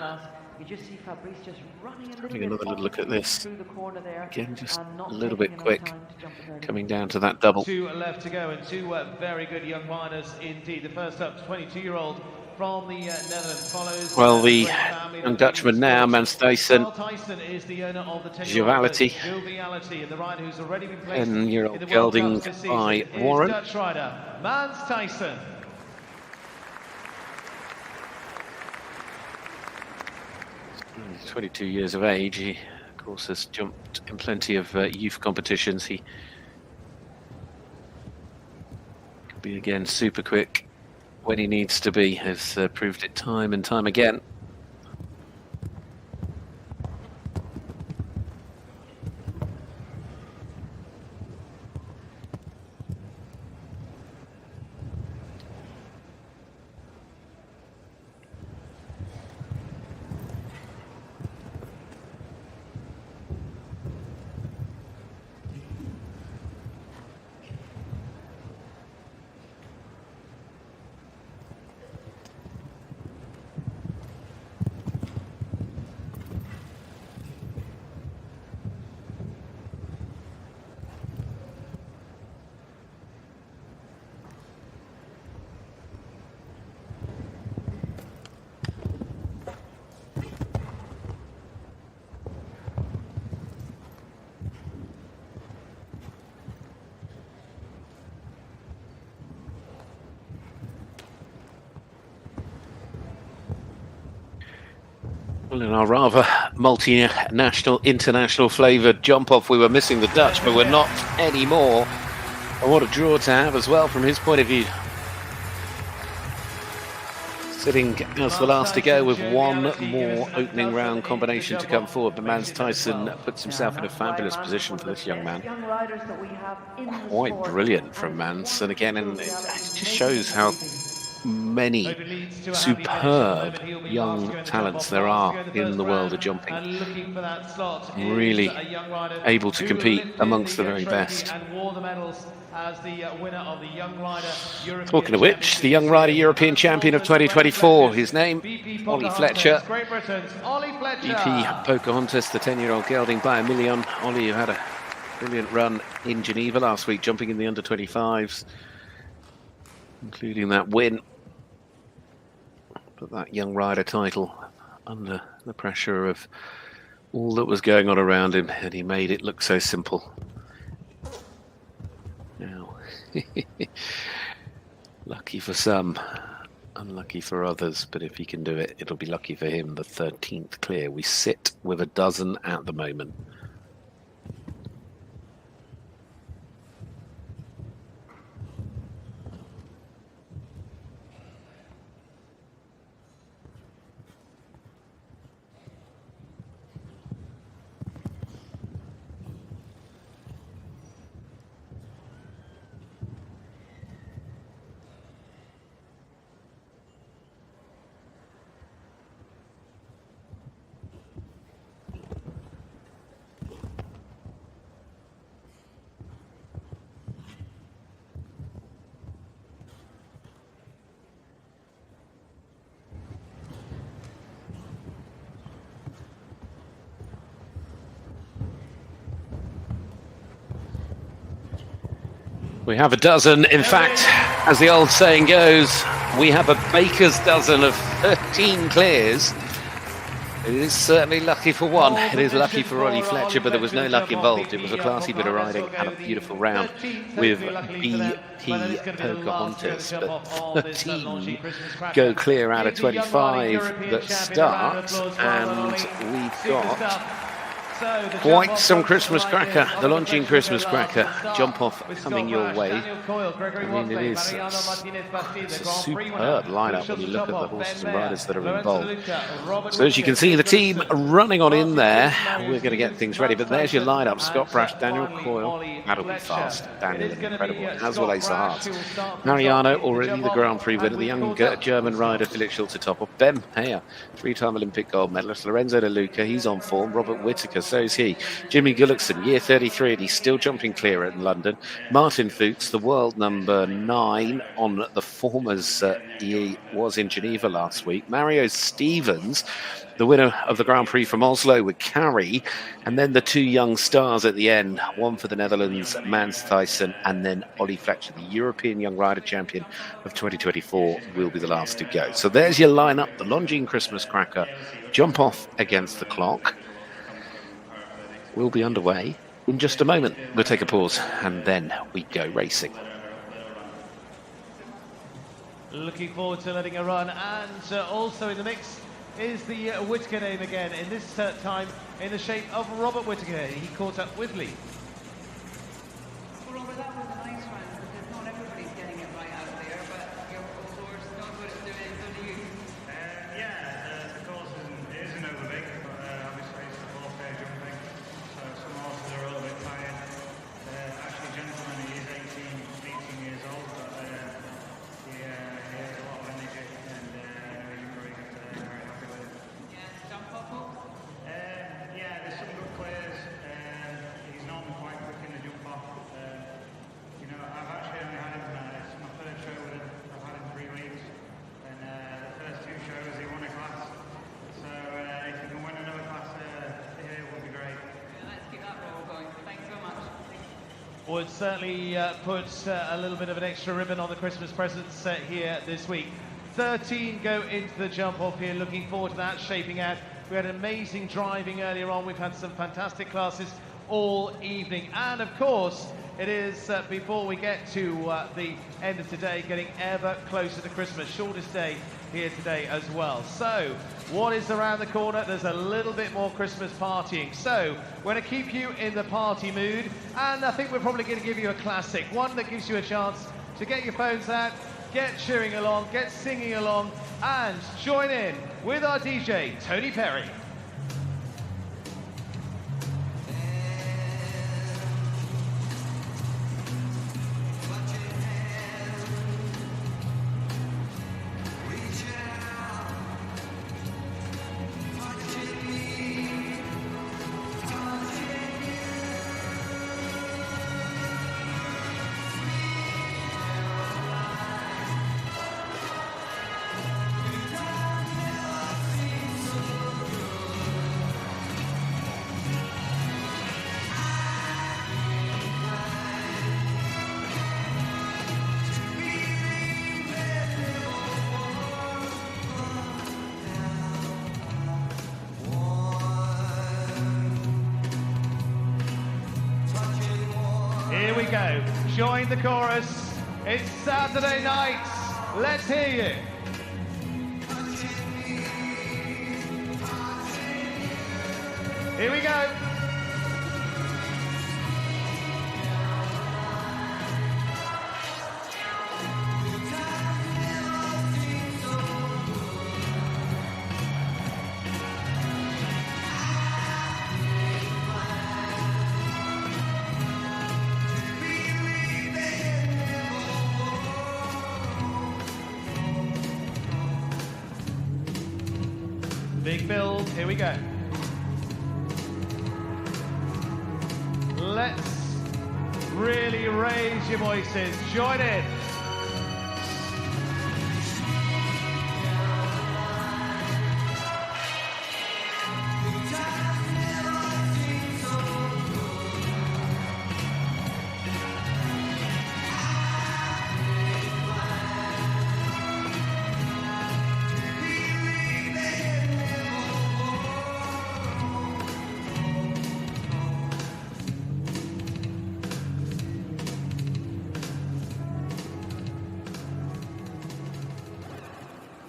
Having another little look at this. Again, just a little bit quick, coming down to that double.
2 left to go, and 2 very good young miners indeed. The first up, 22-year-old from the Netherlands follows.
Well, the young Dutchman now, Mans Tyson,
is the owner of the
Joviality,
and the rider who's already been placed
10-year-old gelding by Warren.
Dutch rider Mans Tyson.
He's 22 years of age. He, of course, has jumped in plenty of youth competitions. He could be, again, super quick when he needs to be, has proved it time and time again. Well, in our rather multinational, international flavoured jump-off, we were missing the Dutch, but we're not anymore. And what a draw to have as well from his point of view. Sitting as the last to go with 1 more opening round combination to come forward, but Mans Tyson puts himself in a fabulous position for this young man. Quite brilliant from Mans, and again, it just shows how many superb young talents there are in the world of jumping. Really able to compete amongst the very best. Talking of which, the Young Rider European Champion of 2024, his name, Ollie Fletcher. BP Pocahontas, the 10-year-old gelding by a million. Ollie, who had a brilliant run in Geneva last week, jumping in the under-25s, including that win. But that Young Rider title under the pressure of all that was going on around him, and he made it look so simple. Now, lucky for some, unlucky for others, but if he can do it, it'll be lucky for him. The 13th clear. We sit with a dozen at the moment. We have a dozen. In fact, as the old saying goes, we have a baker's dozen of 13 clears. It is certainly lucky for one. It is lucky for Ollie Fletcher, but there was no luck involved. It was a classy bit of riding and a beautiful round with BP Pocahontas. But 13 go clear out of 25 that start, and we've got quite some Christmas cracker, the Longines Christmas cracker jump off coming your way. I mean, it is it's a superb lineup when you look at the horses and riders that are involved. So as you can see, the team running on in there. We're going to get things ready, but there's your lineup. Scott Brash, Daniel Coyle, that'll be fast. Daniel, incredible, as will Ace of Hearts. Mariano, already the Grand Prix winner, the young German rider Felix Schultz top of Ben Heyer, 3-time Olympic gold medalist. Lorenzo De Luca, he's on form. Robert Whittaker, so is he. Jimmy Gullickson, year 33, and he's still jumping clear in London. Martin Fuchs, the world number 9 on the formers he was in Geneva last week. Mario Stevens, the winner of the Grand Prix from Oslo with Carey, and then the two young stars at the end, one for the Netherlands, Mans Thijssen, and then Ollie Fletcher, the European Young Rider Champion of 2024, will be the last to go. So there's your lineup, the Longines Christmas cracker, jump off against the clock. We'll be underway in just a moment. We'll take a pause and then we go racing.
Looking forward to letting her run, and also in the mix is the Whittaker name again, in this time in the shape of Robert Whittaker. He caught up with Lee.
Well, Robert, that was a nice round because not everybody's getting it right out there, but your horse knows what it's doing, so do you.
The course isn't over big, but obviously it's a 4K jumping, so some horses are a little bit tired. Actually, gentleman, he is 18 years old, but he has a lot of energy, and he's very good today, very happy with it.
Yeah, jump off hook?
There's some good players. He's normally quite quick in the jump off. I've actually only had him, it's my third show with him. I've had him 3 weeks, and the first 2 shows he won a class. So if he can win another class here, it would be great.
Yeah, let's keep that roll going. Thanks so much.
Would certainly put a little bit of an extra ribbon on the Christmas presents here this week. 13 go into the jump off here. Looking forward to that shaping out. We had amazing driving earlier on. We've had some fantastic classes all evening. And of course, it is before we get to the end of today, getting ever closer to Christmas. Shortest day here today as well. So what is around the corner? There's a little bit more Christmas partying. So we're going to keep you in the party mood. And I think we're probably going to give you a classic, one that gives you a chance to get your phones out, get cheering along, get singing along, and join in with our DJ, Tony Perry. go. Join the chorus. It's Saturday night. Let's hear you. Here we go. Big build, here we go. Let's really raise your voices. Join in.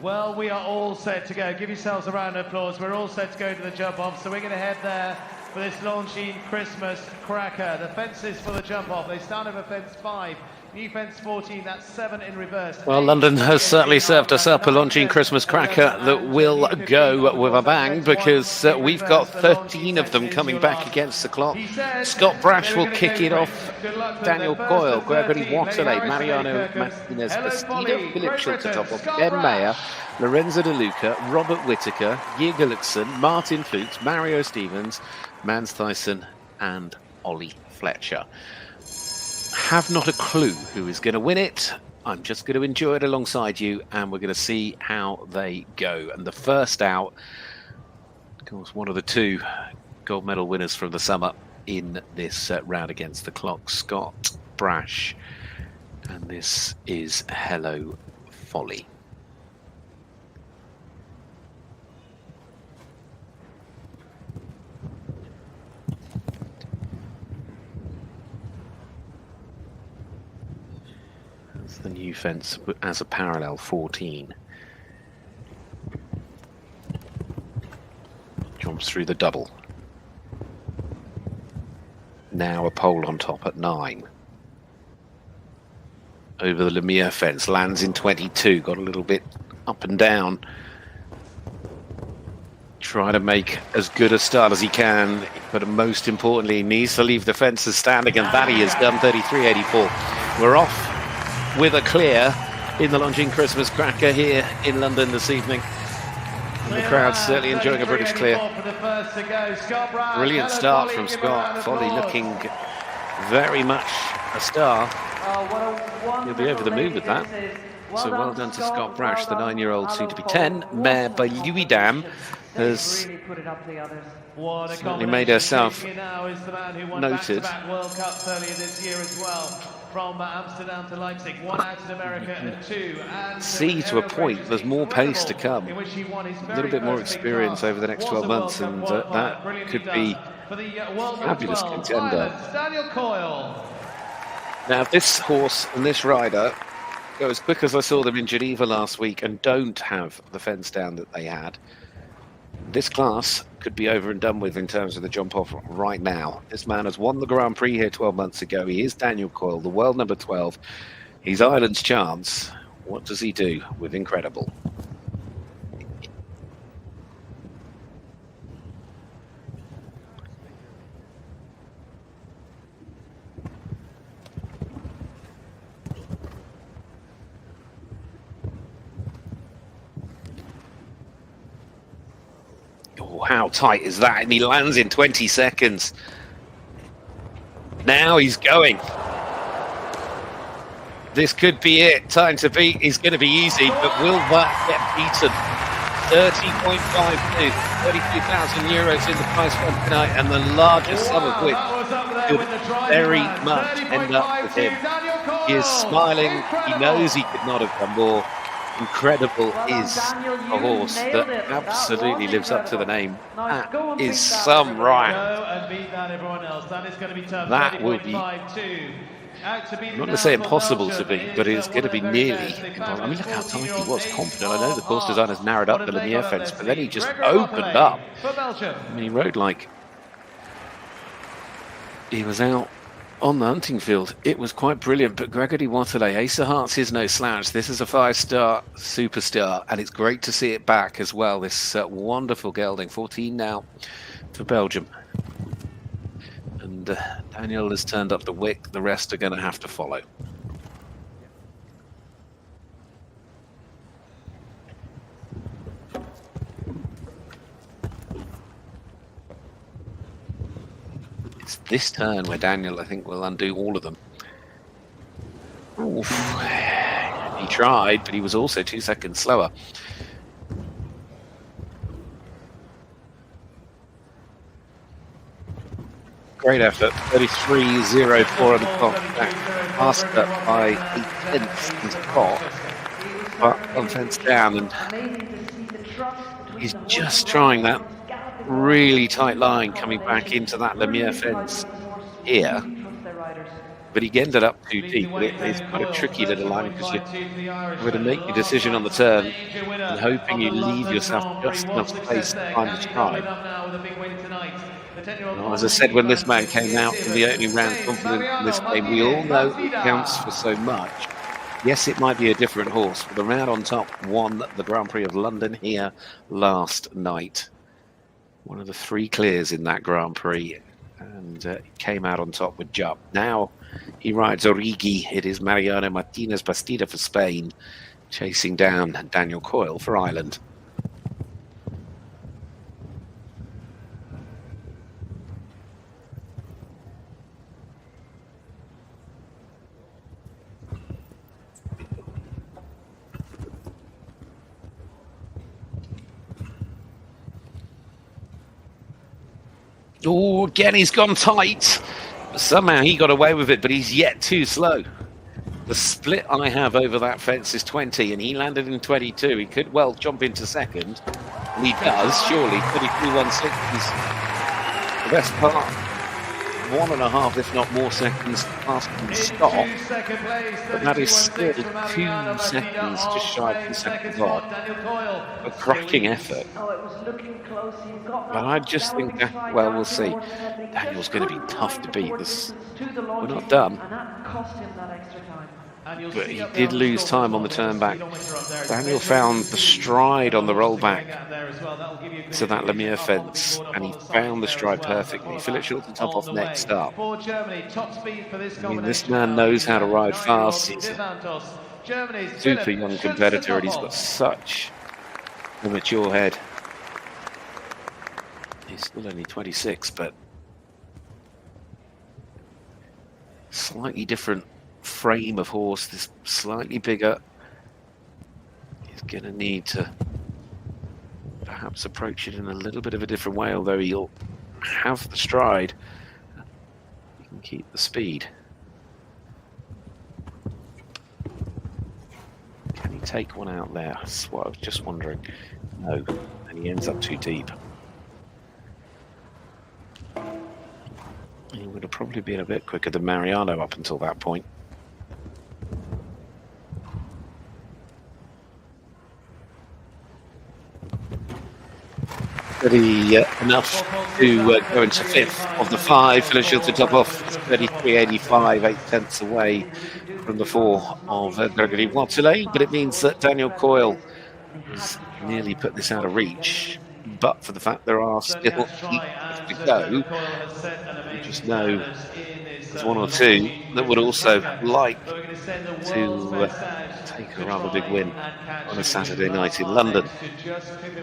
Well, we are all set to go. Give yourselves a round of applause. We're all set to go to the jump off, so we're going to head there for this Longines Christmas cracker. The fences for the jump off. They start over fence 5, new fence 14, that's 7 in reverse.
Well, London has certainly served us up a Longines Christmas cracker that will go with a bang, because we've got 13 of them coming back against the clock. Scott Brash will kick it off. Daniel Coyle, Gregory Waterley, Mariano Martinez, Bastido, Philip Schultetop, Ben Mayer, Lorenzo De Luca, Robert Whittaker, Geir Gulliksen, Martin Fuchs, Mario Stevens, Mans Thyssen and Ollie Fletcher. Have not a clue who is going to win it. I'm just going to enjoy it alongside you, and we're going to see how they go. And the first out, of course, one of the 2 gold medal winners from the summer in this round against the clock, Scott Brash. And this is Hello Folly. That's the new fence as a parallel 14. Jumps through the double. Now a pole on top at 9. Over the Lemire fence, lands in 22, got a little bit up and down. Try to make as good a start as he can, but most importantly, he needs to leave the fences standing, and that he has done. 33.84. We're off with a clear in the Longines Christmas cracker here in London this evening. And the crowd's certainly enjoying a British clear. Brilliant start from Scott. Folly looking very much a star. He'll be over the moon with that. So well done to Scott Brash, the 9-year-old soon to be 10, mare by Louis Dam, has certainly made herself noted. From Amsterdam to Leipzig, 1 out in America and 2. And see to a point there's more pace to come, a little bit more experience over the next 12 months, and that could be a fabulous contender. Now, if this horse and this rider go as quick as I saw them in Geneva last week and don't have the fence down that they had, this class could be over and done with in terms of the jump off right now. This man has won the Grand Prix here 12 months ago. He is Daniel Coyle, the world number 12. He's Ireland's chance. What does he do with Incredible? Oh, how tight is that? And he lands in 20 seconds. Now he's going. This could be it. Time to beat is going to be easy, but will that get beaten? 30.52, 32,000 euros in the prize fund tonight, and the largest sum of which could very much end up with him. He is smiling. He knows he could not have done more. Incredible is a horse that absolutely lives up to the name. That is some ride. That will be I'm not going to say impossible to beat, but it's going to be nearly impossible. I mean, look how tight he was, confident. I know the course designers narrowed up the Lemieux fence, but then he just opened up. I mean, he rode like he was out on the hunting field. It was quite brilliant, but Gregory Waterley, Ace of Hearts is no slouch. This is a 5-star superstar, and it's great to see it back as well. This wonderful gelding, 14 now for Belgium. And Daniel has turned up the wick. The rest are going to have to follow. It's this turn where Daniel, I think, will undo all of them. Oof. He tried, but he was also 2 seconds slower. Great effort. 33.04 on the clock. Passed up by 8/10 in the clock, but on fence down, and he's just trying that really tight line coming back into that Lemieux fence here. But he ended up too deep. It's quite a tricky little line because you're going to make your decision on the turn and hoping you leave yourself just enough space to find the stride. Now, as I said, when this man came out from the opening round confident in this game, we all know it counts for so much. Yes, it might be a different horse, but the man on top won the Grand Prix of London here last night. One of the 3 clears in that Grand Prix, and came out on top with Jupp. Now he rides Origi. It is Mariano Martinez Bastida for Spain, chasing down Daniel Coyle for Ireland. Oh, again, he's gone tight. Somehow he got away with it, but he's yet too slow. The split I have over that fence is 20, and he landed in 22. He could well jump into second, and he does, surely. 33.16 is the best part. 1.5, if not more seconds past the stop. But that is still 2 seconds just shy of 2 seconds odd. A cracking effort. But I just think that, well, we'll see. Daniel's going to be tough to beat. We're not done. But he did lose time on the turn back. Daniel found the stride on the rollback to that Lemieux fence, and he found the stride perfectly. Philip Shilton top off next up. I mean, this man knows how to ride fast. He's a super young competitor, and he's got such a mature head. He's still only 26, but slightly different frame of horse, this slightly bigger. He's going to need to perhaps approach it in a little bit of a different way, although he'll have the stride. He can keep the speed. Can he take one out there? That's what I was just wondering. No, and he ends up too deep. He would have probably been a bit quicker than Mariano up until that point. Pretty enough to go into 5th of the 5. Philip Shilton top off 33.85, 8/10 away from the 4 of Gregory Waterley. But it means that Daniel Coyle has nearly put this out of reach. But for the fact there are still 8 to go, you just know there's 1 or 2 that would also like to take a rather big win on a Saturday night in London.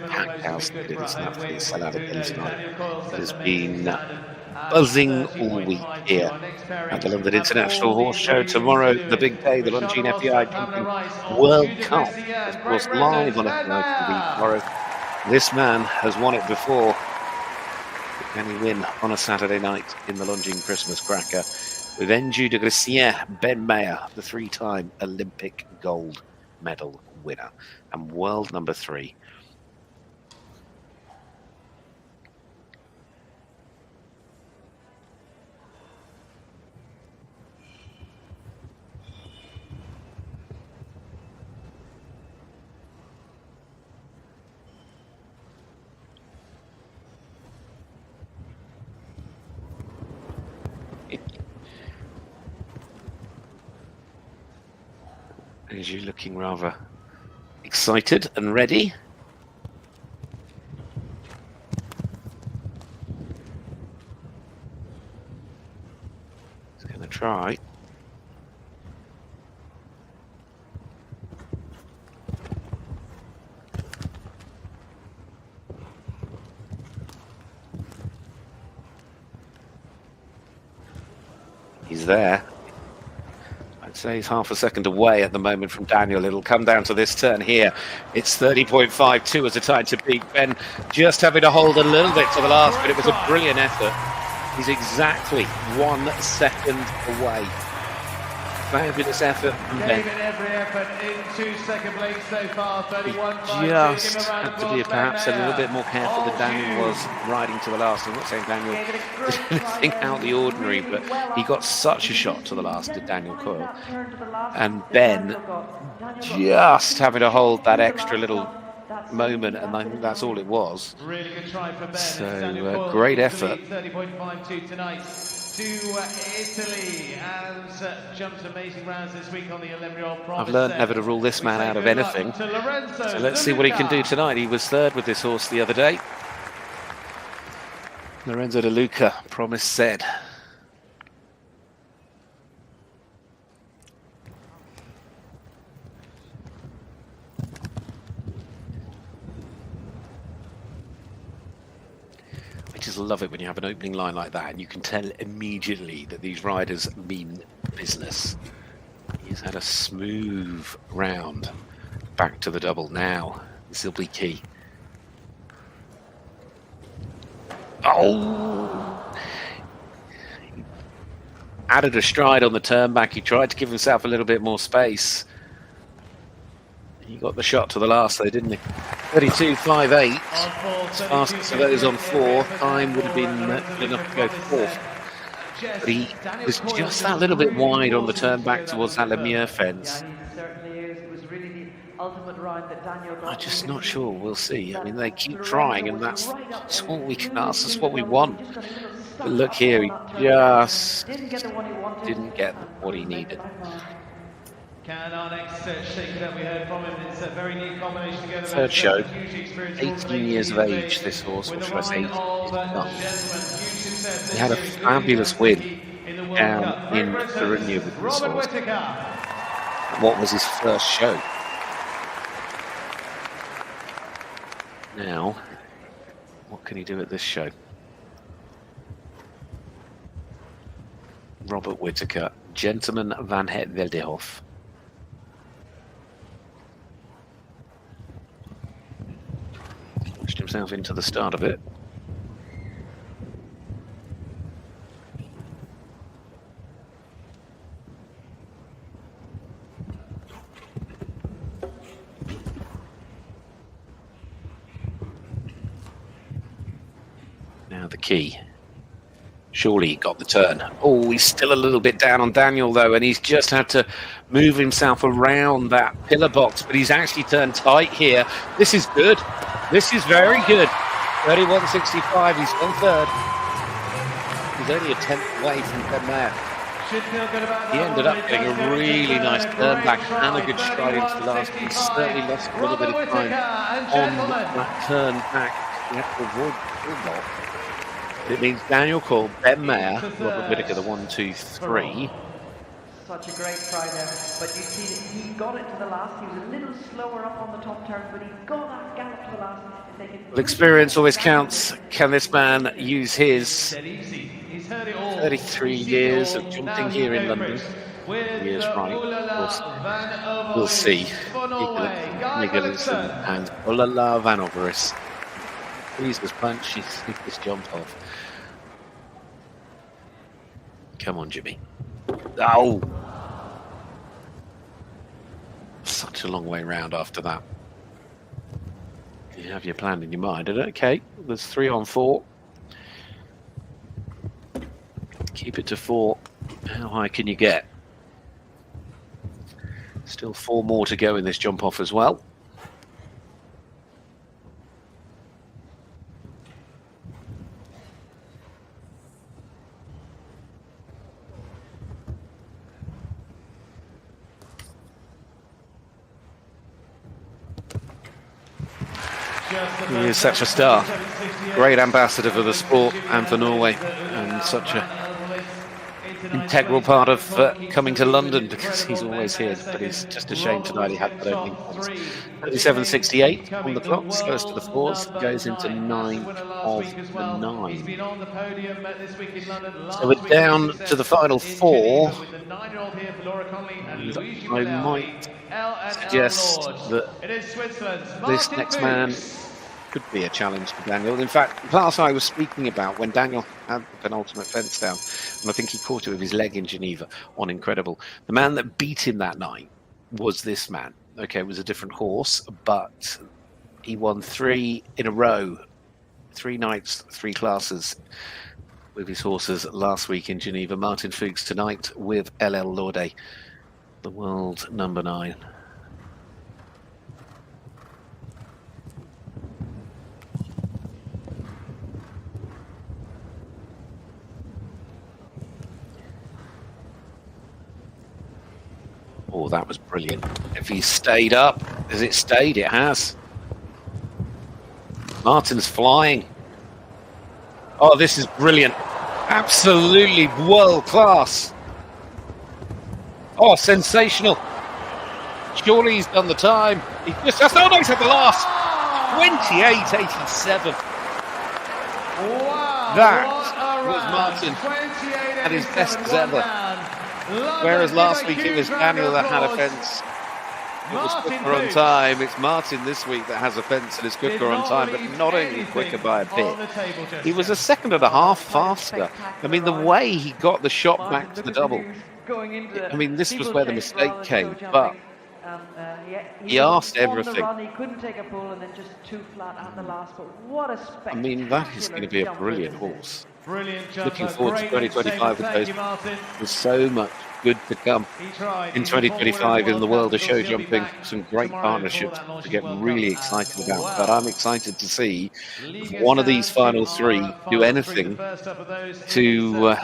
Packed house, it is an absolute sellout again tonight. It has been buzzing all week here at the London International Horse Show. Tomorrow, the big day, the Longines FEI Jumping World Cup, of course, live on FEI TV tomorrow. This man has won it before. Can he win on a Saturday night in the Longines Christmas Cracker with Enju de Grecier, Ben Mayer, the 3-time Olympic gold medal winner and world number 3. Is looking rather excited and ready. He's going to try. He's there. I'd say he's half a second away at the moment from Daniel. It'll come down to this turn here. It's 30.52 as a time to beat. Ben just having to hold a little bit to the last, but it was a brilliant effort. He's exactly 1 second away. Fabulous effort from Ben.
Gave it every effort in 2 second place so far. 31.52.
Just had to be perhaps a little bit more careful than Daniel was riding to the last. I'm not saying Daniel did anything out of the ordinary, but he got such a shot to the last, did Daniel Coyle. And Ben just having to hold that extra little moment, and I think that's all it was.
Really good try for Ben.
So great effort.
30.52 tonight to Italy, and jumped amazing rounds this week on the 11-year-old Promise.
I've learned never to rule this man out of anything. So let's see what he can do tonight. He was third with this horse the other day. Lorenzo De Luca, Promise said. I just love it when you have an opening line like that and you can tell immediately that these riders mean business. He's had a smooth round back to the double now. This will be key. Oh! Added a stride on the turn back. He tried to give himself a little bit more space. He got the shot to the last though, didn't he? 32.58. Fastest of those on 4. Time would have been good enough to go 4th. But he was just that little bit wide on the turn back towards that Lemire fence. I'm just not sure. We'll see. I mean, they keep trying, and that's all we can ask. That's what we want. But look here, he just didn't get what he needed.
Can our next shake it up? We heard from him. It's a very neat combination together.
Third show. 18 years of age, this horse, or should I say, he had a fabulous win down in Coruña with this horse. What was his first show? Now, what can he do at this show? Robert Whittaker, Gentleman van Het Wildehof. Pushed himself into the start of it. Now the key. Surely he got the turn. Oh, he's still a little bit down on Daniel though, and he's just had to move himself around that pillar box, but he's actually turned tight here. This is good. This is very good. 31.65, he's on third. He's only a 10th away from Ben Mayer. He ended up getting a really nice turn back and a good stride into the last. He certainly lost a little bit of time on that turn back. He had to avoid the ball. It means Daniel Cole, Ben Mayer, Robert Whittaker, the 1, 2, 3.
Such a great try there, but you see that he got it to the last. He was a little slower up on the top turn, but he got that gallop to the last.
Well, experience always counts. Can this man use his 33 years of jumping here in London? He is right, of course. We'll see. Nicholas and Olala Van Overis. Please this punch, he's this jumped off. Come on, Jimmy. Oh! Such a long way round after that. You have your plan in your mind, okay? There's 3 on 4. Keep it to 4. How high can you get? Still 4 more to go in this jump off as well. He is such a star. Great ambassador for the sport and for Norway, and such a integral part of coming to London, because he's always here. But it's just a shame tonight he had that opening points. 37.68 on the clock, slowest of the fours, goes into 9 of the 9. So we're down to the final 4. And I might suggest that this next man could be a challenge for Daniel. In fact, the class I was speaking about, when Daniel had the penultimate fence down, and I think he caught it with his leg in Geneva on Incredible, the man that beat him that night was this man. Okay, it was a different horse, but he won 3 in a row, 3 nights, 3 classes with his horses last week in Geneva. Martin Fuchs tonight with LL Lorde, the world number 9. Oh, that was brilliant. If he stayed up, has it stayed? It has. Martin's flying. Oh, this is brilliant. Absolutely world class. Oh, sensational. Surely he's done the time. He just has no, he's at the last. 28.87.
Wow.
That was Martin at his best as ever. Whereas last week it was Daniel that had a fence. It was quicker on time. It's Martin this week that has a fence and is quicker on time, but not only quicker by a bit. He was a second and a half faster. I mean, the way he got the shot back to the double. I mean, this was where the mistake came, but he asked everything.
He couldn't take a pull and then just 2 flat at the last, but what a spectacular.
I mean, that is going to be a brilliant horse.
Brilliant jumper.
Looking forward to 2025 with those. There's so much good to come in 2025 in the world of show jumping. Some great partnerships to get really excited about. But I'm excited to see if one of these final 3 do anything to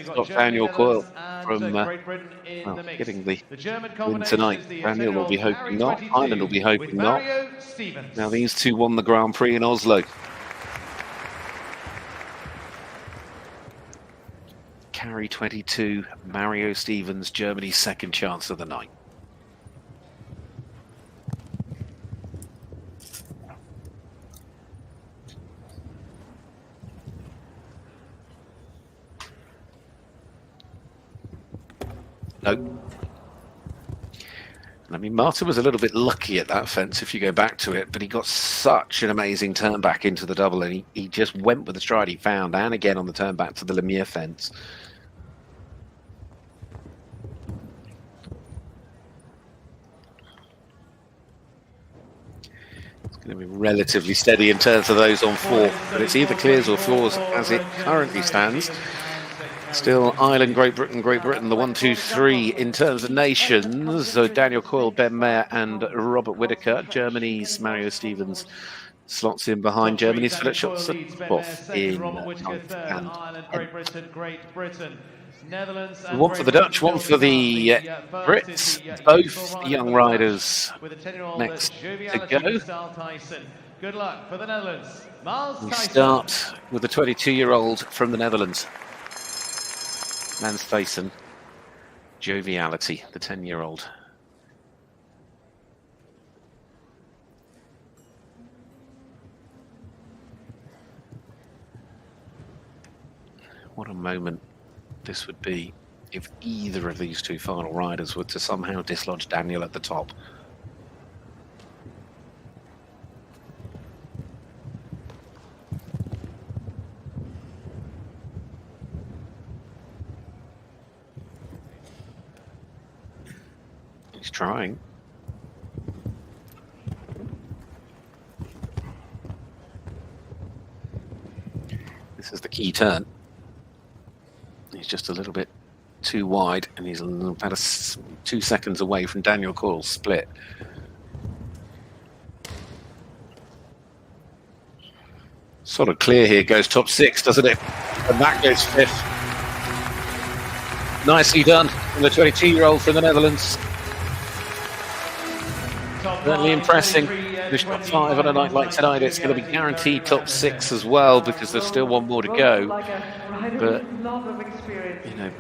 stop Daniel Coyle from getting the win tonight. Daniel will be hoping not. Ireland will be hoping not. Now these 2 won the Grand Prix in Oslo. Carry 22, Mario Stevens, Germany's second chance of the night. No. I mean, Martin was a little bit lucky at that fence if you go back to it, but he got such an amazing turn back into the double, and he just went with the stride he found, and again on the turn back to the Lemire fence. It's going to be relatively steady in terms of those on 4, but it's either clears or floors as it currently stands. Still Ireland, Great Britain, the 1, 2, 3 in terms of nations. So Daniel Coyle, Ben Mayer and Robert Whittaker. Germany's Mario Stevens slots in behind Germany's Philip Schotzenhoff in 9th and 10th. One for the Dutch, one for the Brits. Both young riders next to go.
Good luck for the Netherlands.
We start with the 22-year-old from the Netherlands. Mans Thijssen, Joviality, the 10-year-old. What a moment this would be if either of these 2 final riders were to somehow dislodge Daniel at the top. He's trying. This is the key turn. He's just a little bit too wide, and he's about 2 seconds away from Daniel Coyle's split. Sort of clear here, goes top 6, doesn't it? And that goes 5th. Nicely done from the 22-year-old from the Netherlands. Certainly impressing. Finished top 5 on a night like tonight. It's going to be guaranteed top 6 as well because there's still one more to go. But, you know,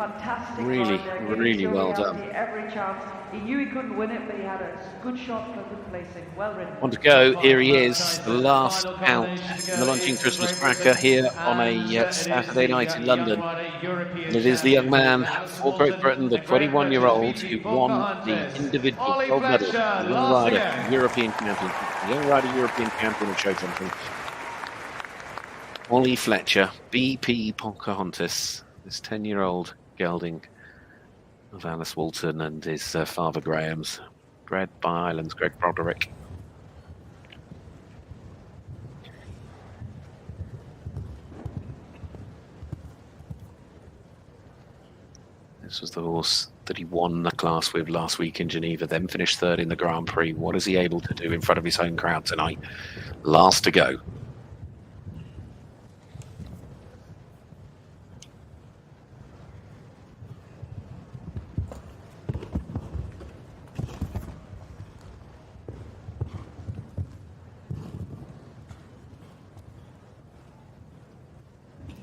really, really well done.
Every chance. He knew he couldn't win it, but he had a good shot for good placing. Well ridden.
On to go. Here he is, the last count in the Longines Christmas Cracker here on a Saturday night in London. And it is the young man for Great Britain, the 21-year-old, who won the individual gold medal, the Young Rider European Champion, the Young Rider European Champion of show jumping. Ollie Fletcher, BP Pocahontas, this 10-year-old gelding of Alice Walton and his father Graham's, bred by Ireland's Greg Broderick. This was the horse that he won the class with last week in Geneva, then finished third in the Grand Prix. What is he able to do in front of his home crowd tonight? Last to go.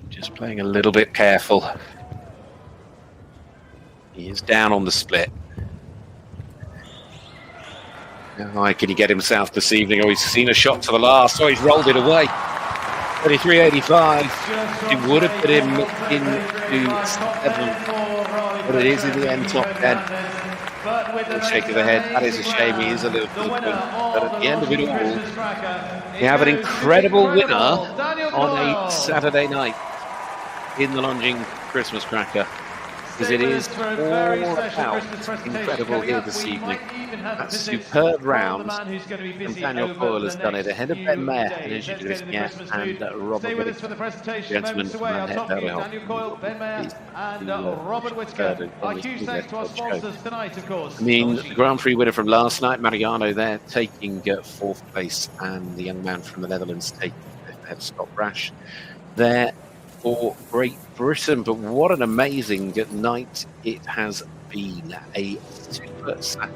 Just playing a little bit careful. He is down on the split. How can he get himself this evening? Oh, he's seen a shot to the last. Oh, he's rolled it away. 33.85. It would have put him into 7, but it is in the end top 10. A shake of the head. That is a shame. He is a little bit, but at the end of it all, we have an incredible winner on a Saturday night in the Longines Christmas Cracker, because it is all about incredible here this evening. That superb round, and Daniel Coyle has done it ahead of Ben Mayer and Energy and Robert Whittaker, gentlemen from
Daniel Coyle, Ben Mayer and Robert Whittaker are hugely to sponsors tonight, of course.
I mean, the Grand Prix winner from last night, Mariano, there taking 4th place, and the young man from the Netherlands taking 5th ahead of Scott Brash there for Great Britain. But what an amazing night it has been. A super Saturday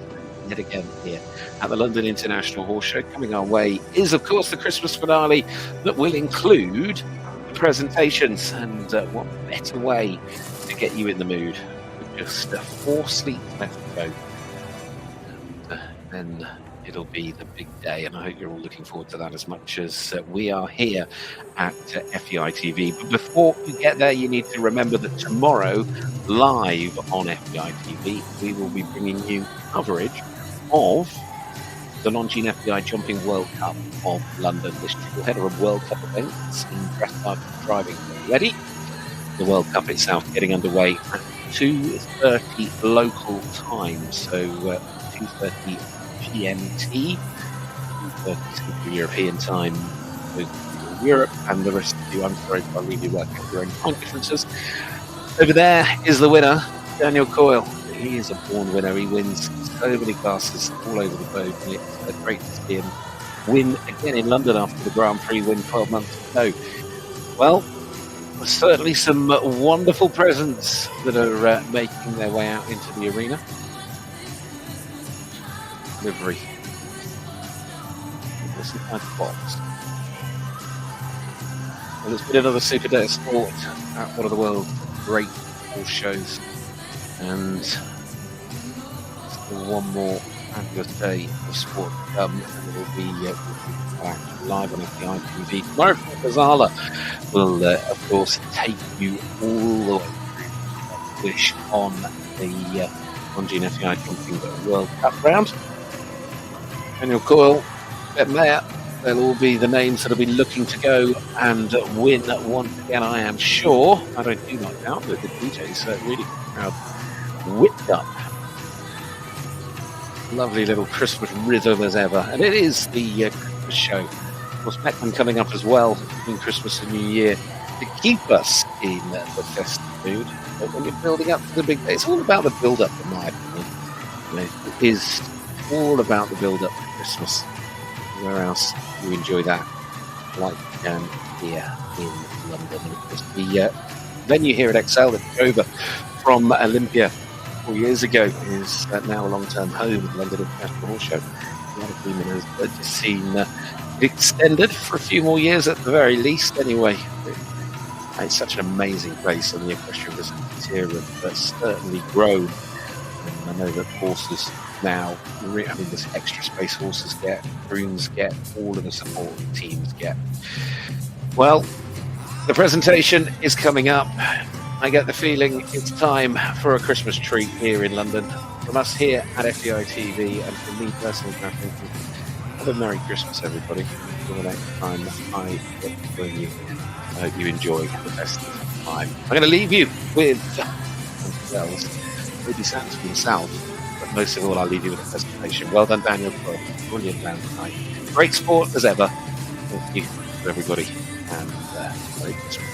yet again here at the London International Horse Show. Coming our way is, of course, the Christmas finale that will include the presentations. And what better way to get you in the mood with just 4 sleeps left to go. And then it'll be the big day, and I hope you're all looking forward to that as much as we are here at FEI TV. But before we get there, you need to remember that tomorrow, live on FEI TV, we will be bringing you coverage of the Longines FEI Jumping World Cup of London, this triple header of World Cup events in dressage driving already. The World Cup itself getting underway at 2:30 local time, so 2:30 GMT, 2:30 Central European time with Europe, and the rest of you, I'm sorry if I leave you working out your own time differences. Over there is the winner, Daniel Coyle. He is a born winner. He wins so many classes all over the globe, and it's great to see him win again in London after the Grand Prix win 12 months ago. Well, there's certainly some wonderful presents that are making their way out into the arena. Livery. This is my box. Well, it's been another super day of sport at one of the world's great horse shows, and still one more fabulous day of sport to come, and we'll be back live on FEI TV tomorrow. Gazala will, of course, take you all the way through Wish on the Longines FEI Jumping World Cup round. Daniel Coyle, Ben Mayer, they'll all be the names that have been looking to go and win once again, I am sure. I do not doubt that the DJ's really crowd whipped up. Lovely little Christmas rhythm as ever. And it is the Christmas show. Of course, Beckman coming up as well between Christmas and New Year to keep us in the festive mood. But when you're building up to the big day, it's all about the build-up, in my opinion. You know, it is all about the build-up to Christmas. Where else do you enjoy that? Like here in London. And of course, the venue here at Excel that took over from Olympia 4 years ago is now a long-term home of the London International Horse Show. The other team has just seen extended for a few more years at the very least. Anyway, it's such an amazing place, and the equestrian facilities here have certainly grown. And I know that horses now, this extra space horses get, grooms get, all of the support teams get. Well, the presentation is coming up. I get the feeling it's time for a Christmas treat here in London. From us here at FEI TV, and from me personally, have a Merry Christmas, everybody. Until the next time I get to join you, I hope you enjoy the festive time. I'm going to leave you with maybe Santa himself, but most of all, I'll leave you with a presentation. Well done, Daniel, for a brilliant round tonight. Great sport as ever. Thank you to everybody, and Merry Christmas.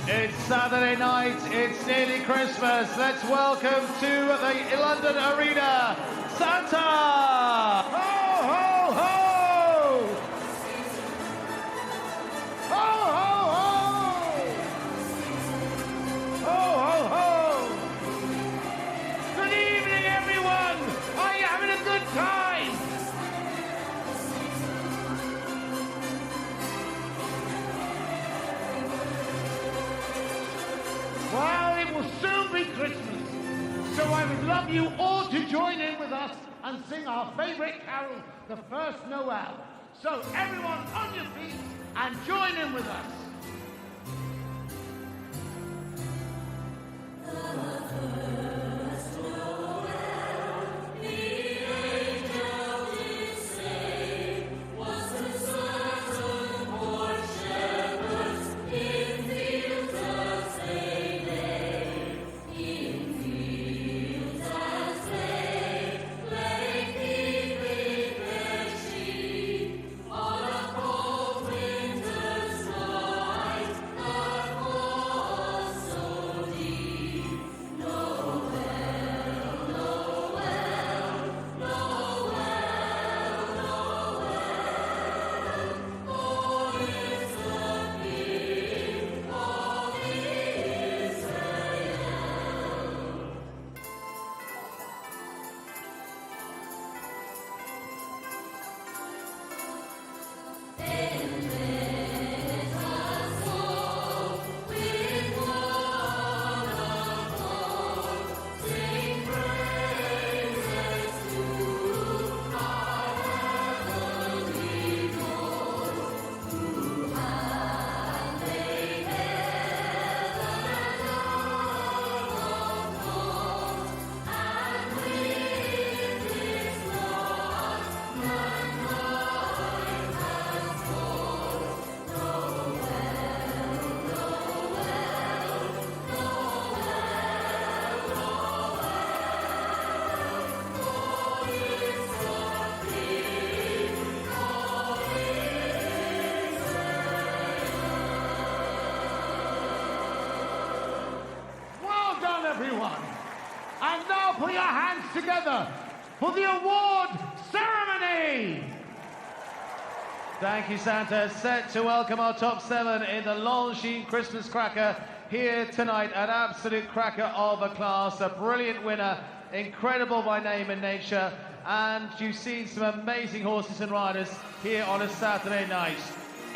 It's Saturday night, it's nearly Christmas. Let's welcome to the London Arena, Santa! Ho, ho, ho! Ho, ho, ho! Ho, ho, ho! Good evening, everyone! Are you having a good time? Well, it will soon be Christmas, so I would love you all to join in with us and sing our favourite carol, the First Noel. So everyone on your feet and join in with us. Everyone. And now put your hands together for the award ceremony. Thank you, Santa. Set to welcome our top 7 in the Longines Christmas Cracker here tonight. An absolute cracker of a class, a brilliant winner, incredible by name and nature. And you've seen some amazing horses and riders here on a Saturday night.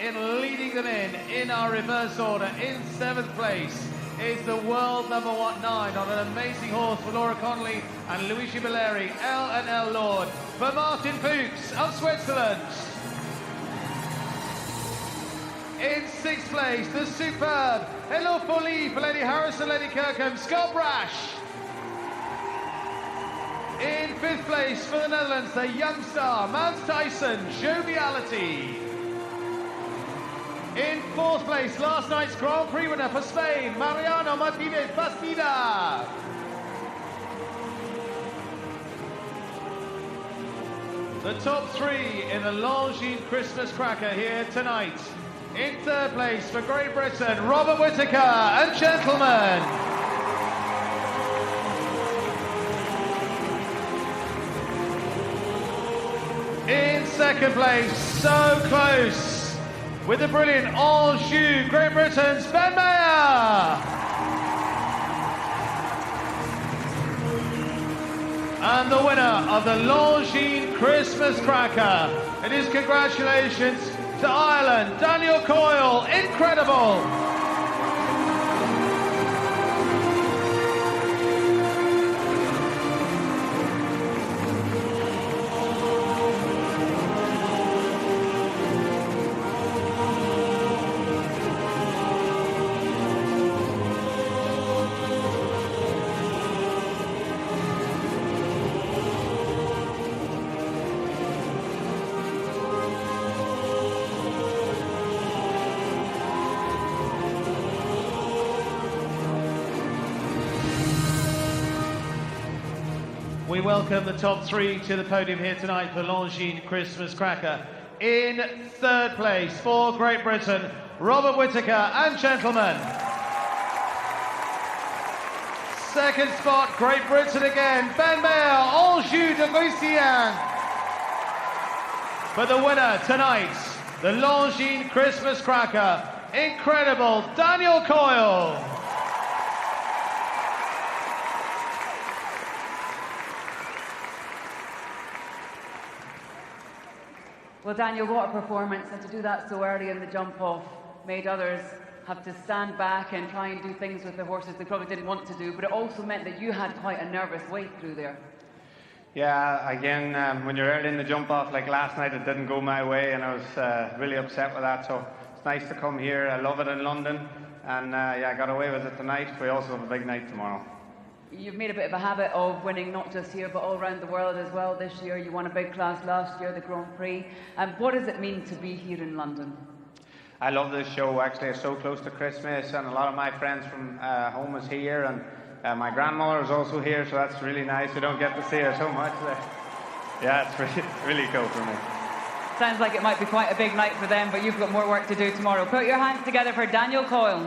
In leading them in our reverse order, in 7th place, is the world number 9 on an amazing horse for Laura Connolly and Luigi Belleri, L&L Lord, for Martin Fuchs of Switzerland. In 6th place, the superb Hello Folie for Lady Harris and Lady Kirkham, Scott Brash. In 5th place for the Netherlands, the young star, Mans Tyson, Joviality. In 4th place, last night's Grand Prix winner for Spain, Mariano Martinez Bastida. The top 3 in the Longines Christmas Cracker here tonight. In 3rd place for Great Britain, Robert Whittaker and Gentleman. In second place, so close, with the brilliant Anjou, Great Britain's Ben Mayer. And the winner of the Longines Christmas Cracker. It is congratulations to Ireland, Daniel Coyle, incredible. We welcome the top three to the podium here tonight for Longines Christmas Cracker. In third place for Great Britain, Robert Whittaker and gentlemen. Second spot, Great Britain again, Ben Mayer, Anjou de Lucien. But the winner tonight, the Longines Christmas Cracker, incredible Daniel Coyle.
Well, Daniel, what a performance, and to do that so early in the jump-off made others have to stand back and try and do things with the horses they probably didn't want to do, but it also meant that you had quite a nervous wait through there.
Yeah, again, when you're early in the jump-off, like last night, it didn't go my way, and I was really upset with that, so it's nice to come here. I love it in London, and yeah, I got away with it tonight. We also have a big night tomorrow.
You've made a bit of a habit of winning not just here but all around the world as well this year. You won a big class last year, the Grand Prix. What does it mean to be here in London?
I love this show. Actually, it's so close to Christmas, and a lot of my friends from home is here, and my grandmother is also here, so that's really nice. We don't get to see her so much. Yeah, it's really cool for me.
Sounds like it might be quite a big night for them, but you've got more work to do tomorrow. Put your hands together for Daniel Coyle.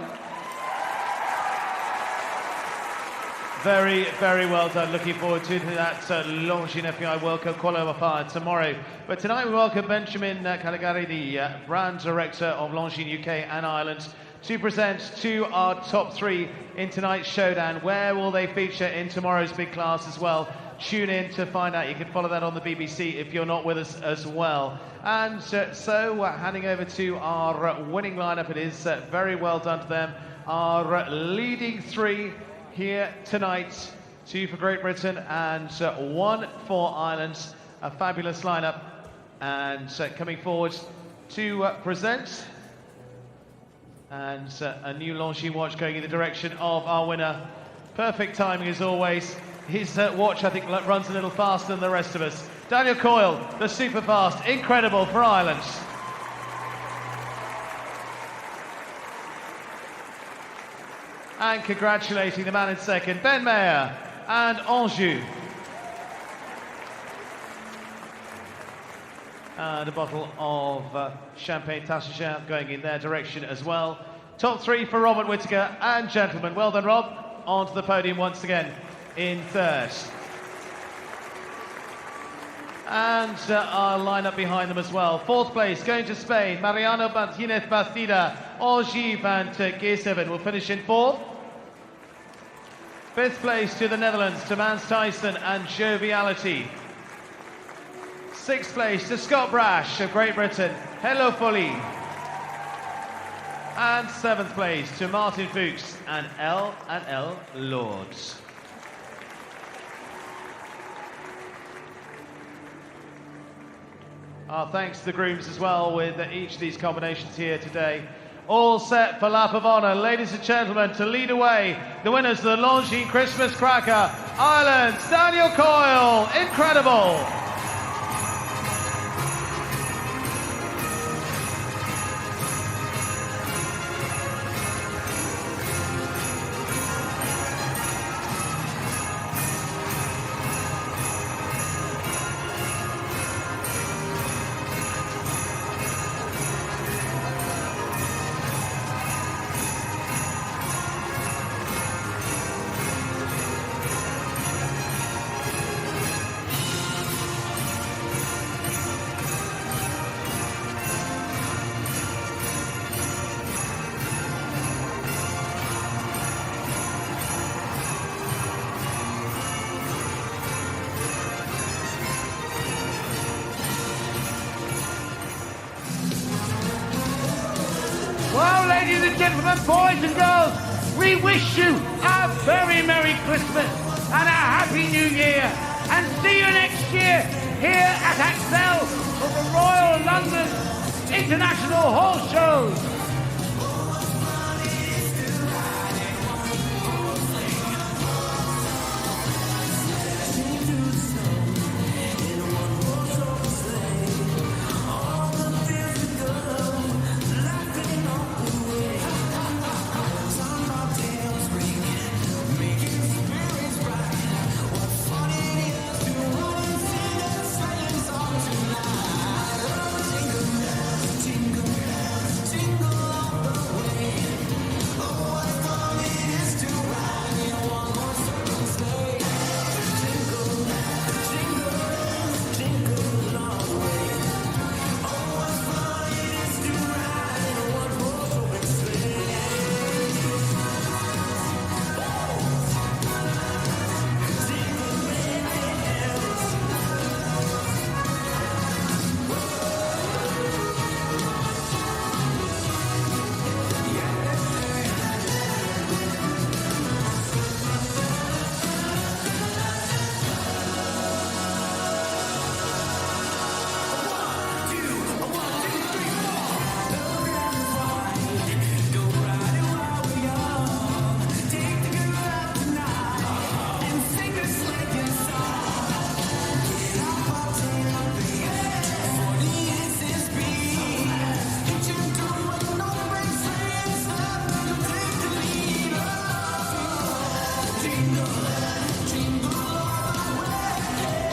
Very, very well done. Looking forward to that Longines FPI World Cup qualifier tomorrow. But tonight we welcome Benjamin Caligari, the brand director of Longines UK and Ireland, to present to our top three in tonight's showdown. Where will they feature in tomorrow's big class as well? Tune in to find out. You can follow that on the BBC if you're not with us as well. And so handing over to our winning lineup. It is very well done to them. Our leading three here tonight, two for Great Britain and one for Ireland. A fabulous lineup. And coming forward to present, and a new Longines watch going in the direction of our winner. Perfect timing as always. His watch, I think, runs a little faster than the rest of us. Daniel Coyle, the super fast, incredible for Ireland. And congratulating the man in second, Ben Mayer and Anjou. And a bottle of Champagne Tassagin going in their direction as well. Top three for Robert Whittaker and gentlemen. Well done, Rob. Onto the podium once again in third. And our lineup behind them as well. Fourth place going to Spain, Mariano Martinez Bastida, Ogive and G7 will finish in fourth. Fifth place to the Netherlands, to Mans Tyson and Joviality. Sixth place to Scott Brash of Great Britain, Hello Folie. And seventh place to Martin Fuchs and L Lords. Our thanks to the grooms as well with each of these combinations here today. All set for lap of honour. Ladies and gentlemen, to lead away, the winners of the Longines Christmas Cracker, Ireland's Daniel Coyle, incredible.
ladies and gentlemen, boys and girls, we wish you a very Merry Christmas and a Happy New Year. And see you next year here at Axel for the Royal London International Horse Shows.